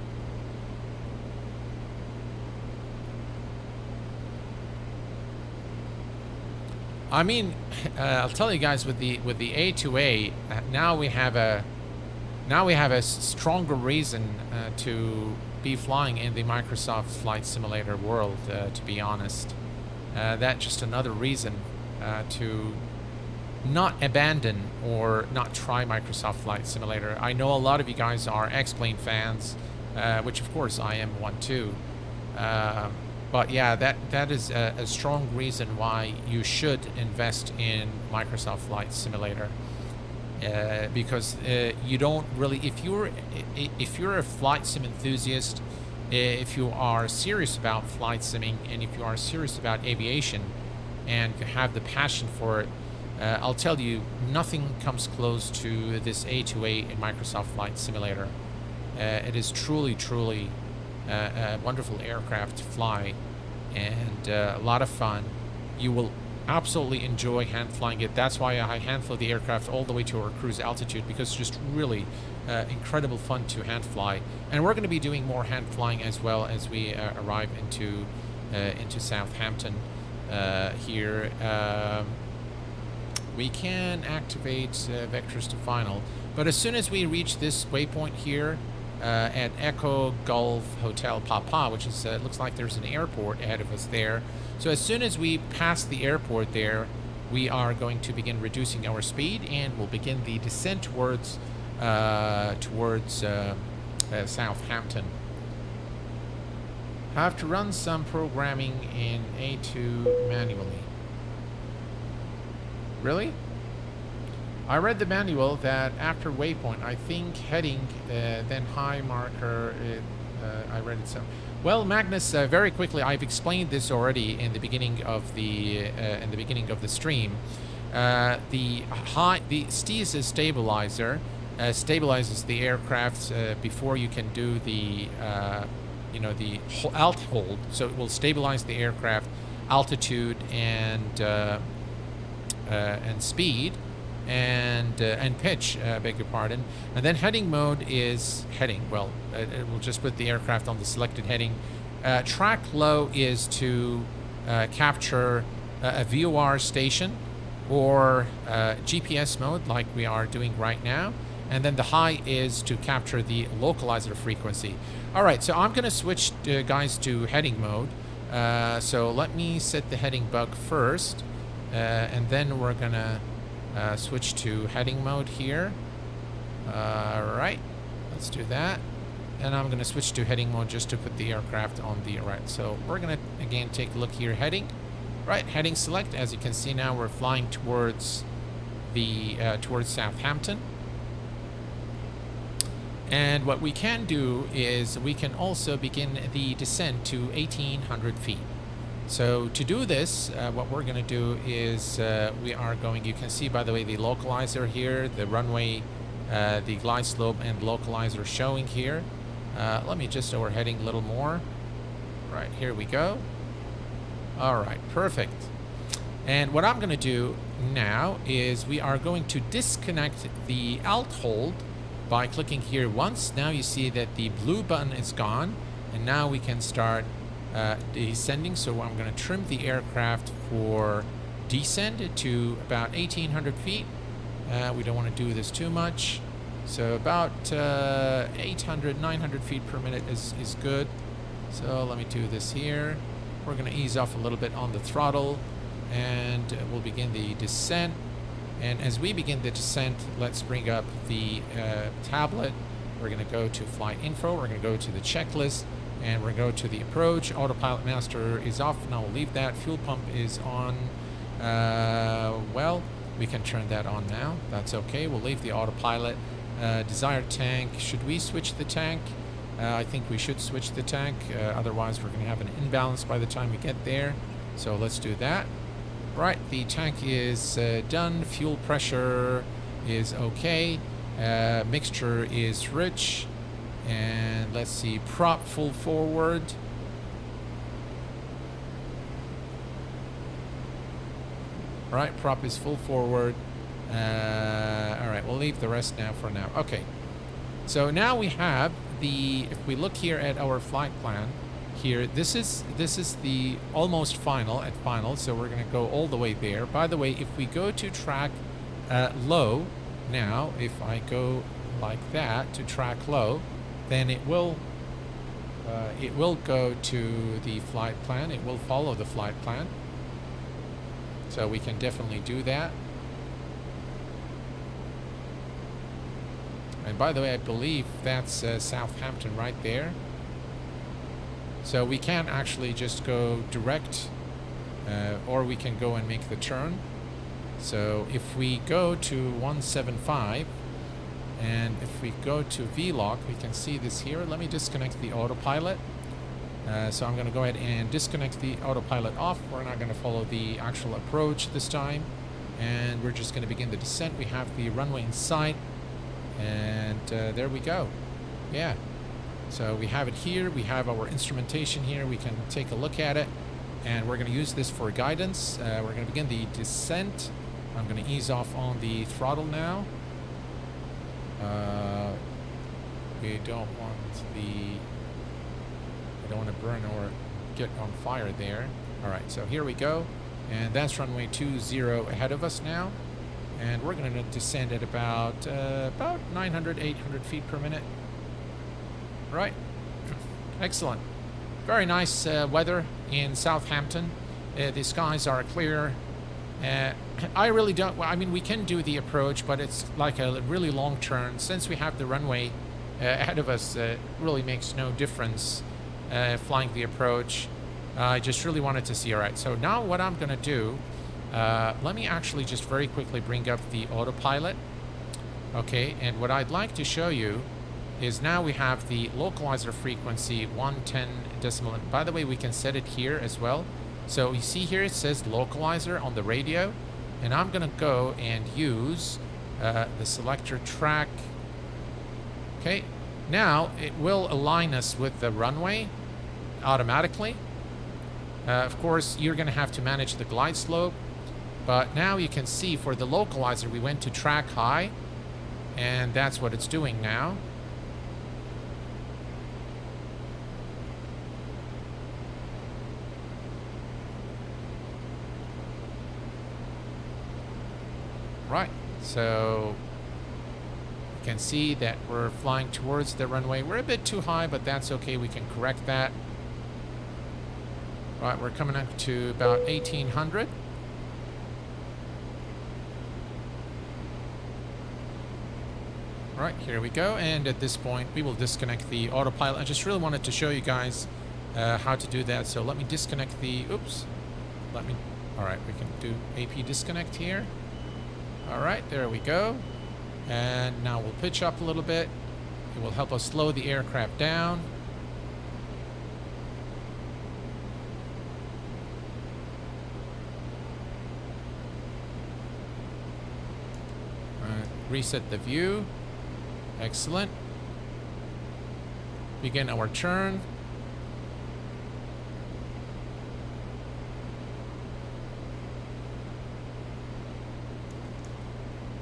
I mean, I'll tell you guys, with the A2A, now we have a stronger reason to be flying in the Microsoft Flight Simulator world, to be honest. That's just another reason to not abandon or not try Microsoft Flight Simulator. I know a lot of you guys are X-Plane fans, which of course I am one too. But yeah, that is a strong reason why you should invest in Microsoft Flight Simulator. Because you don't really, if you're a flight sim enthusiast, if you are serious about flight simming, and if you are serious about aviation, and you have the passion for it, I'll tell you, nothing comes close to this A2A in Microsoft Flight Simulator. It is truly a wonderful aircraft to fly, and a lot of fun. You will absolutely enjoy hand flying it. That's why I hand flew the aircraft all the way to our cruise altitude, because it's just really incredible fun to hand fly. And we're going to be doing more hand flying as well as we arrive into Southampton here. We can activate vectors to final, but as soon as we reach this waypoint here at Echo Golf Hotel Papa, which is looks like there's an airport ahead of us there. So as soon as we pass the airport there, we are going to begin reducing our speed, and we'll begin the descent towards Southampton. Have to run some programming in A2 manually. Really? I read the manual that after waypoint, I think heading, then high marker, I read it so. Well, Magnus, very quickly, I've explained this already in the beginning of the stream. The STIS stabilizer stabilizes the aircraft before you can do the the alt hold. So it will stabilize the aircraft altitude and speed and pitch, beg your pardon. And then heading mode is heading. Well, it will just put the aircraft on the selected heading. Track low is to capture a VOR station or GPS mode like we are doing right now. And then the high is to capture the localizer frequency. All right, so I'm going to switch, guys, to heading mode. So let me set the heading bug first, and then we're going to switch to heading mode here. All right, let's do that. And I'm going to switch to heading mode just to put the aircraft on the right. So we're going to, again, take a look here. Heading. Right, heading select. As you can see now, we're flying towards the towards Southampton. And what we can do is we can also begin the descent to 1,800 feet. So to do this, what we're going to do is we are going, you can see, by the way, the localizer here, the runway, the glide slope and localizer showing here. Let me just overheading a little more. Right, here we go. All right, perfect. And what I'm going to do now is we are going to disconnect the alt hold by clicking here once. Now you see that the blue button is gone, and now we can start descending. So I'm going to trim the aircraft for descend to about 1,800 feet. We don't want to do this too much. So about 800, 900 feet per minute is good. So let me do this here. We're going to ease off a little bit on the throttle, and we'll begin the descent. And as we begin the descent, let's bring up the tablet. We're going to go to flight info. We're going to go to the checklist, and we're going to go to the approach. Autopilot master is off, and I'll leave that. Fuel pump is on. Well, we can turn that on now. That's okay. We'll leave the autopilot. Desired tank. Should we switch the tank? I think we should switch the tank. Otherwise, we're going to have an imbalance by the time we get there. So let's do that. Right, the tank is done. Fuel pressure is okay. Mixture is rich. And let's see, prop full forward. Right, prop is full forward. All right, we'll leave the rest now for now. Okay, so now we have the, if we look here at our flight plan, here, this is the almost final at final, so we're going to go all the way there. By the way, if we go to track low now, if I go like that to track low, then it will go to the flight plan. It will follow the flight plan, so we can definitely do that. And by the way, I believe that's Southampton right there. So we can actually just go direct, or we can go and make the turn. So if we go to 175, and if we go to VLOC, we can see this here. Let me disconnect the autopilot. So I'm going to go ahead and disconnect the autopilot off. We're not going to follow the actual approach this time. And we're just going to begin the descent. We have the runway in sight. And there we go. Yeah. So we have it here. We have our instrumentation here. We can take a look at it. And we're going to use this for guidance. We're going to begin the descent. I'm going to ease off on the throttle now. We don't want I don't want to burn or get on fire there. Alright, so here we go. And that's runway 20 ahead of us now. And we're going to descend at about 900, 800 feet per minute. Right. Excellent. Very nice weather in Southampton. The skies are clear. I really don't... Well, I mean, we can do the approach, but it's like a really long turn. Since we have the runway ahead of us, it really makes no difference flying the approach. I just really wanted to see. All right, so now what I'm going to do, let me actually just very quickly bring up the autopilot. Okay, and what I'd like to show you is now we have the localizer frequency 110 decimal. By the way, we can set it here as well. So you see here it says localizer on the radio, and I'm going to go and use the selector track. Okay, now it will align us with the runway automatically. Of course, you're going to have to manage the glide slope, but now you can see for the localizer we went to track high, and that's what it's doing now. Right, so you can see that we're flying towards the runway. We're a bit too high, but that's okay. We can correct that. Right, we're coming up to about 1800. Right, here we go. And at this point, we will disconnect the autopilot. I just really wanted to show you guys how to do that. So let me disconnect the... Oops. All right, we can do AP disconnect here. All right, there we go. And now we'll pitch up a little bit. It will help us slow the aircraft down. Reset the view. Excellent. Begin our turn.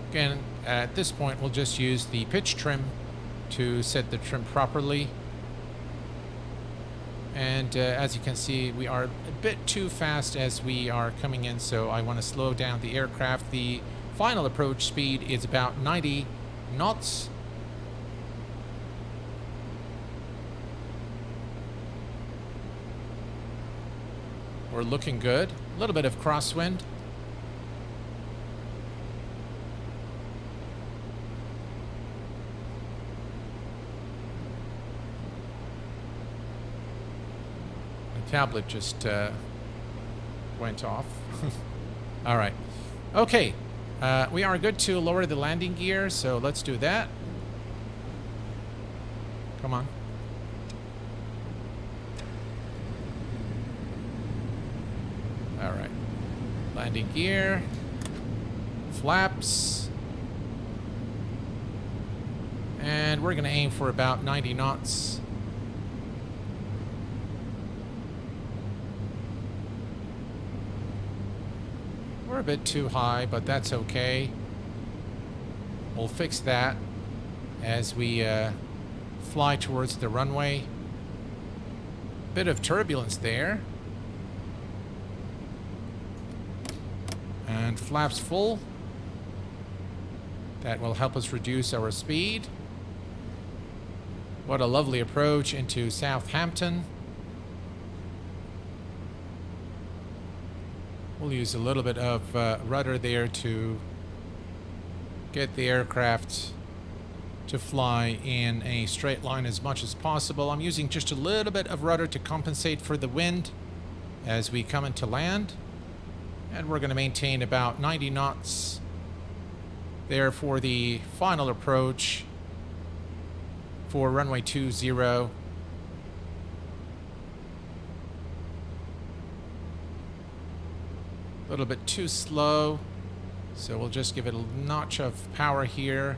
Again, at this point, we'll just use the pitch trim to set the trim properly. And as you can see, we are a bit too fast as we are coming in, so I want to slow down the aircraft. The final approach speed is about 90 knots. We're looking good. A little bit of crosswind. The tablet just went off. All right. Okay. We are good to lower the landing gear, so let's do that. Come on. All right. Landing gear. Flaps. And we're going to aim for about 90 knots. We're a bit too high, but that's okay. We'll fix that as we fly towards the runway. Bit of turbulence there. And flaps full. That will help us reduce our speed. What a lovely approach into Southampton. We'll use a little bit of rudder there to get the aircraft to fly in a straight line as much as possible. I'm using just a little bit of rudder to compensate for the wind as we come into land. And we're going to maintain about 90 knots there for the final approach for runway 20. A little bit too slow, so we'll just give it a notch of power here.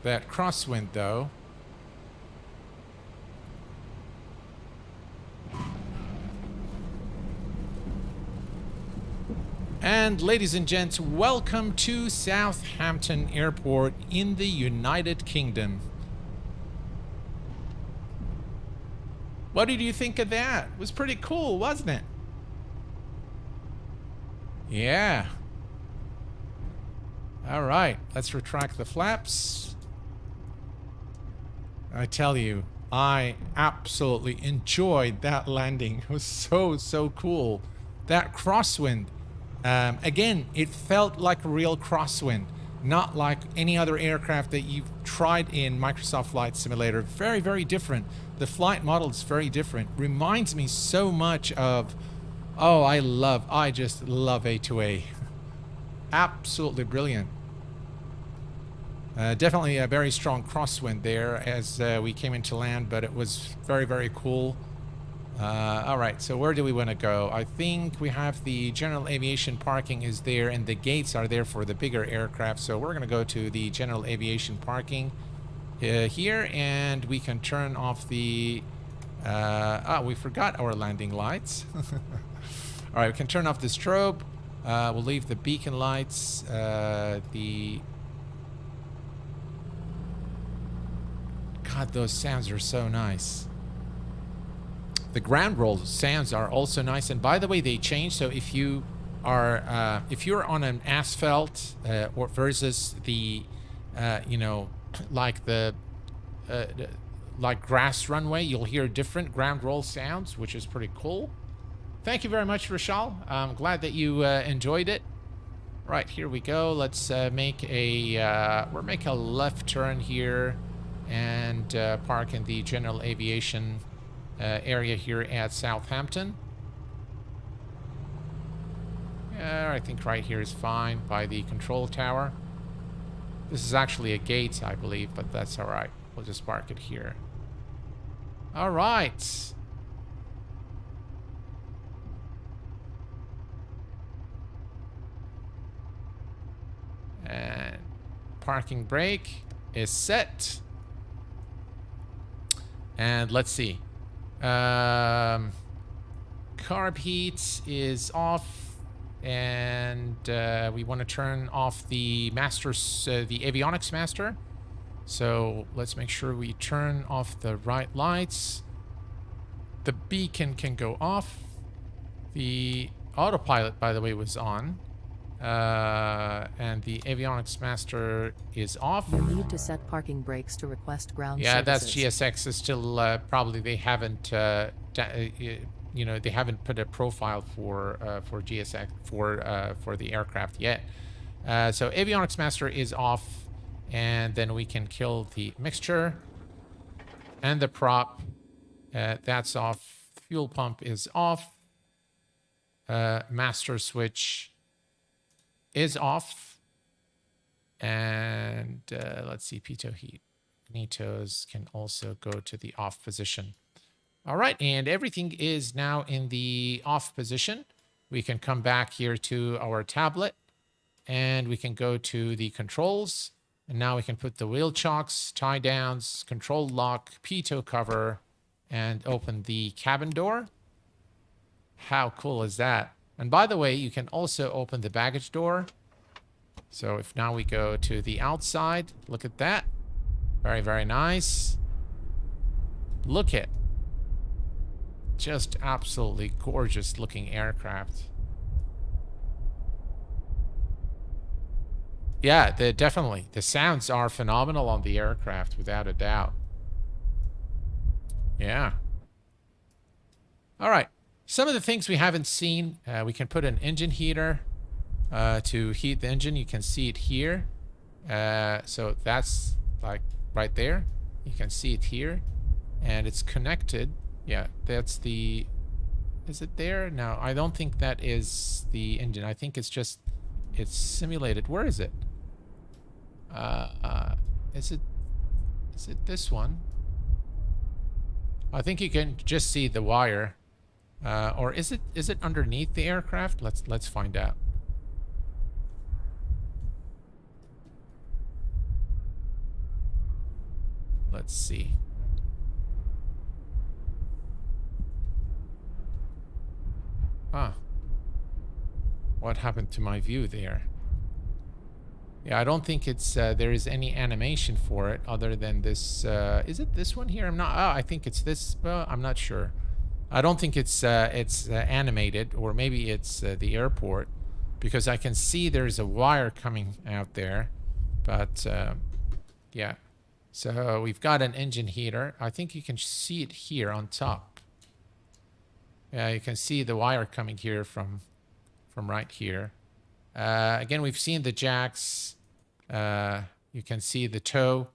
That crosswind, though. And ladies and gents, welcome to Southampton Airport in the United Kingdom. What did you think of that? It was pretty cool, wasn't it? Yeah. All right, let's retract the flaps. I tell you, I absolutely enjoyed that landing. It was so cool. That crosswind, again, it felt like a real crosswind, not like any other aircraft that you've tried in Microsoft Flight Simulator. Very different. The flight model is very different. Reminds me so much of, oh, I just love A2A. Absolutely brilliant. Definitely a very strong crosswind there as we came into land, but it was very cool. All right, so where do we want to go? I think we have the general aviation parking is there, and the gates are there for the bigger aircraft. So we're going to go to the general aviation parking here, and we can turn off the... we forgot our landing lights. All right, we can turn off the strobe. We'll leave the beacon lights, God, those sounds are so nice. The ground roll sounds are also nice, and by the way, they change. So if you are if you're on an asphalt or versus the you know, like the like grass runway, you'll hear different ground roll sounds, which is pretty cool. Thank you very much, Rishal. I'm glad that you enjoyed it. Right, here we go. Let's make a we'll make a left turn here and park in the general aviation area here at Southampton. I think right here is fine by the control tower. This is actually a gate, I believe, but that's all right. We'll just park it here. All right. And parking brake is set. And let's see. Carb heat is off, and we want to turn off the masters, the avionics master. So let's make sure we turn off the right lights. The beacon can go off. The autopilot, by the way, was on. And the avionics master is off. You need to set parking brakes to request ground services. That's GSX is still probably they haven't you know, they haven't put a profile for GSX for the aircraft yet. So avionics master is off, and then we can kill the mixture and the prop. That's off. Fuel pump is off. Master switch is off, and let's see, pitot heat. Pitos can also go to the off position. All right, and everything is now in the off position. We can come back here to our tablet, and we can go to the controls, and now we can put the wheel chocks, tie downs, control lock, pitot cover, and open the cabin door. How cool is that? And by the way, you can also open the baggage door. So if now we go to the outside, look at that. Very nice. Look at. Just absolutely gorgeous looking aircraft. Yeah, definitely. The sounds are phenomenal on the aircraft, without a doubt. Yeah. All right. Some of the things we haven't seen, we can put an engine heater to heat the engine. You can see it here. So that's like right there. You can see it here. And it's connected. Yeah, that's the... Is it there? No, I don't think that is the engine. I think it's just... It's simulated. Where is it? Is it this one? I think you can just see the wire. Or is it underneath the aircraft? Let's find out. Let's see. Ah. What happened to my view there? Yeah, I don't think it's there is any animation for it other than this. Is it this one here? I'm not. Oh, I think it's this. Well, I'm not sure. I don't think it's animated, or maybe it's the airport, because I can see there's a wire coming out there. But yeah, so we've got an engine heater. I think you can see it here on top. Yeah, you can see the wire coming here from right here. Again, we've seen the jacks. You can see the toe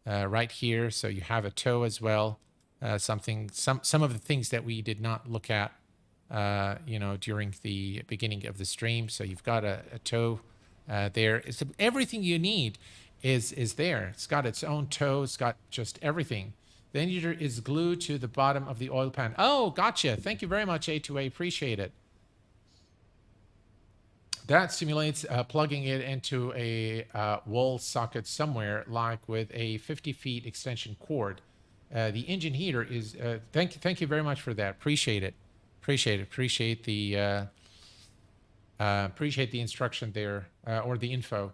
right here, so you have a toe as well. Some of the things that we did not look at, you know, during the beginning of the stream. So you've got a toe there. It's everything you need is there. It's got its own toe. It's got just everything. The engine is glued to the bottom of the oil pan. Oh, gotcha. Thank you very much, A2A. Appreciate it. That simulates plugging it into a wall socket somewhere, like with a 50 feet extension cord. The engine heater is... thank you very much for that. Appreciate it. Appreciate the instruction there, or the info.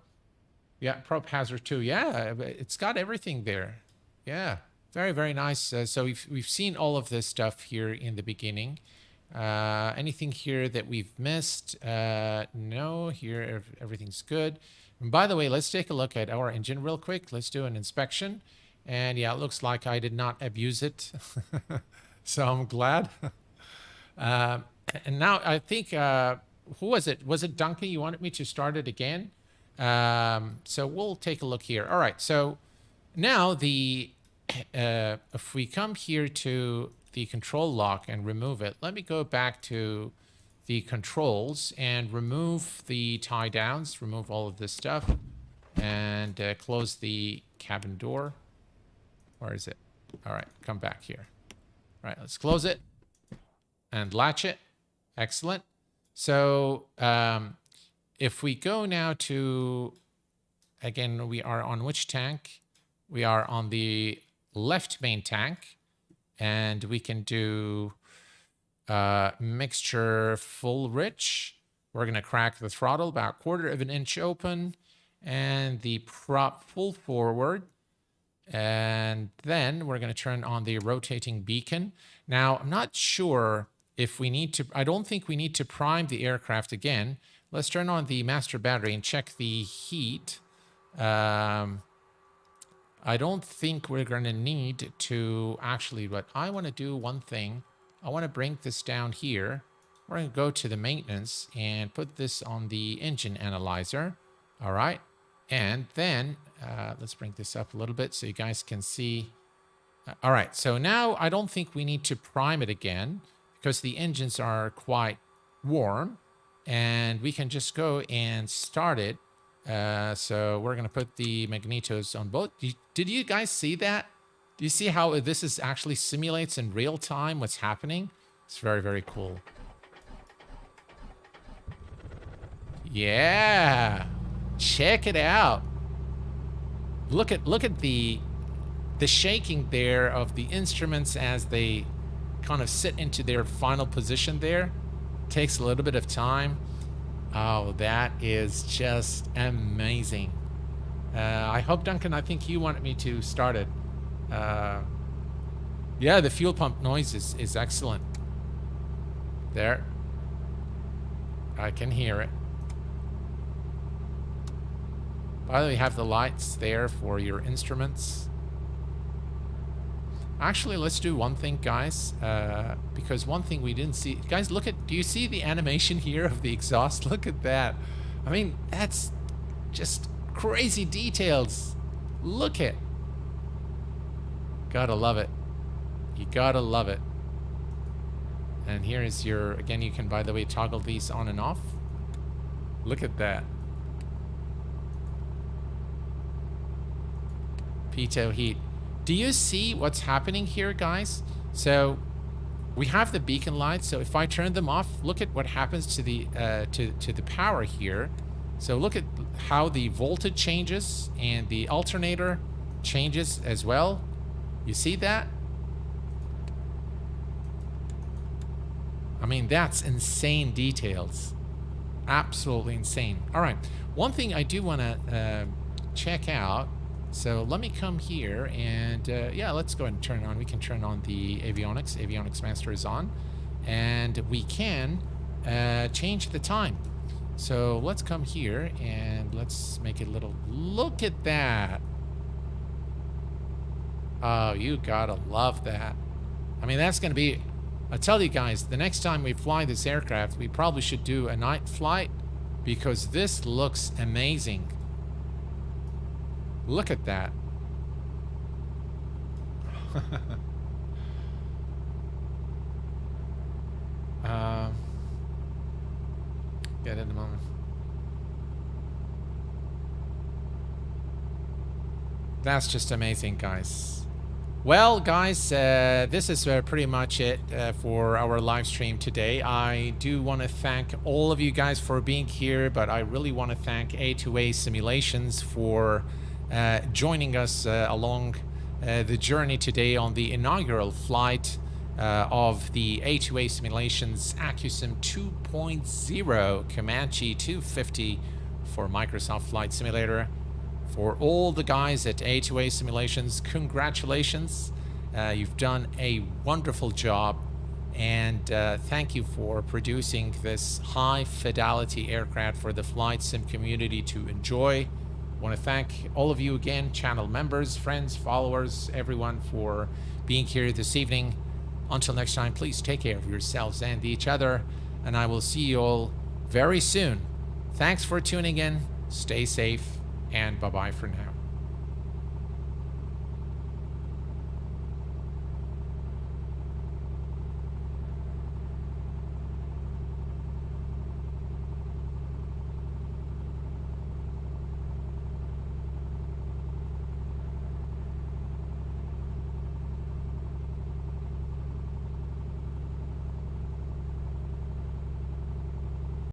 Yeah, prop hazard too. Yeah, it's got everything there. Yeah, very, very nice. So we've seen all of this stuff here in the beginning. Anything here that we've missed? No, here everything's good. And by the way, let's take a look at our engine real quick. Let's do an inspection. And yeah, it looks like I did not abuse it. So I'm glad. And now I think, who was it? Was it Duncan? You wanted me to start it again? So we'll take a look here. All right, so now if we come here to the control lock and remove it, let me go back to the controls and remove the tie downs, remove all of this stuff, and close the cabin door. Where is it? All right, come back here. All right, let's close it and latch it. Excellent. So if we go now to, again, we are on which tank? We are on the left main tank, and we can do mixture full rich. We're going to crack the throttle about 1/4 of an inch open, and the prop full forward. And then we're going to turn on the rotating beacon. Now, I'm not sure if we need to, I don't think we need to prime the aircraft again. Let's turn on the master battery and check the heat. I don't think we're going to need to actually, but I want to do one thing. I want to bring this down here. We're going to go to the maintenance and put this on the engine analyzer. All right. And then let's bring this up a little bit so you guys can see. All right. So now I don't think we need to prime it again because the engines are quite warm. And we can just go and start it. So we're going to put the magnetos on both. Did you guys see that? Do you see how this is actually simulates in real time what's happening? It's very, very cool. Yeah. Check it out. Look at the shaking there of the instruments as they kind of sit into their final position there. Takes a little bit of time. Oh, that is just amazing. I hope, Duncan, I think you wanted me to start it. Yeah, the fuel pump noise is excellent. There. I can hear it. By the way, you have the lights there for your instruments. Actually, let's do one thing, guys, because one thing we didn't see. Guys, look at, do you see the animation here of the exhaust? Look at that. I mean, that's just crazy details. Look at. Gotta love it. You gotta love it. And here is your, again, you can, by the way, toggle these on and off. Look at that. Pitot heat. Do you see what's happening here, guys? So we have the beacon lights. So if I turn them off, look at what happens to the to the power here. So look at how the voltage changes and the alternator changes as well. You see that? I mean, that's insane details. Absolutely insane. All right. One thing I do want to check out. So let me come here and yeah, let's go ahead and turn it on. We can turn on the avionics. Avionics master is on, and we can change the time. So let's come here and let's make it a little. Look at that. Oh, you gotta love that. I mean, that's gonna be. I'll tell you guys, the next time we fly this aircraft, we probably should do a night flight because this looks amazing. Look at that. Get it in a moment. That's just amazing, guys. Well, guys, this is pretty much it for our live stream today. I do want to thank all of you guys for being here, but I really want to thank A2A Simulations for joining us along the journey today on the inaugural flight of the A2A Simulations Accu-Sim 2.0 Comanche 250 for Microsoft Flight Simulator. For all the guys at A2A Simulations, congratulations. You've done a wonderful job, and thank you for producing this high-fidelity aircraft for the flight sim community to enjoy. I want to thank all of you again, channel members, friends, followers, everyone for being here this evening. Until next time, please take care of yourselves and each other, and I will see you all very soon. Thanks for tuning in. Stay safe, and bye-bye for now.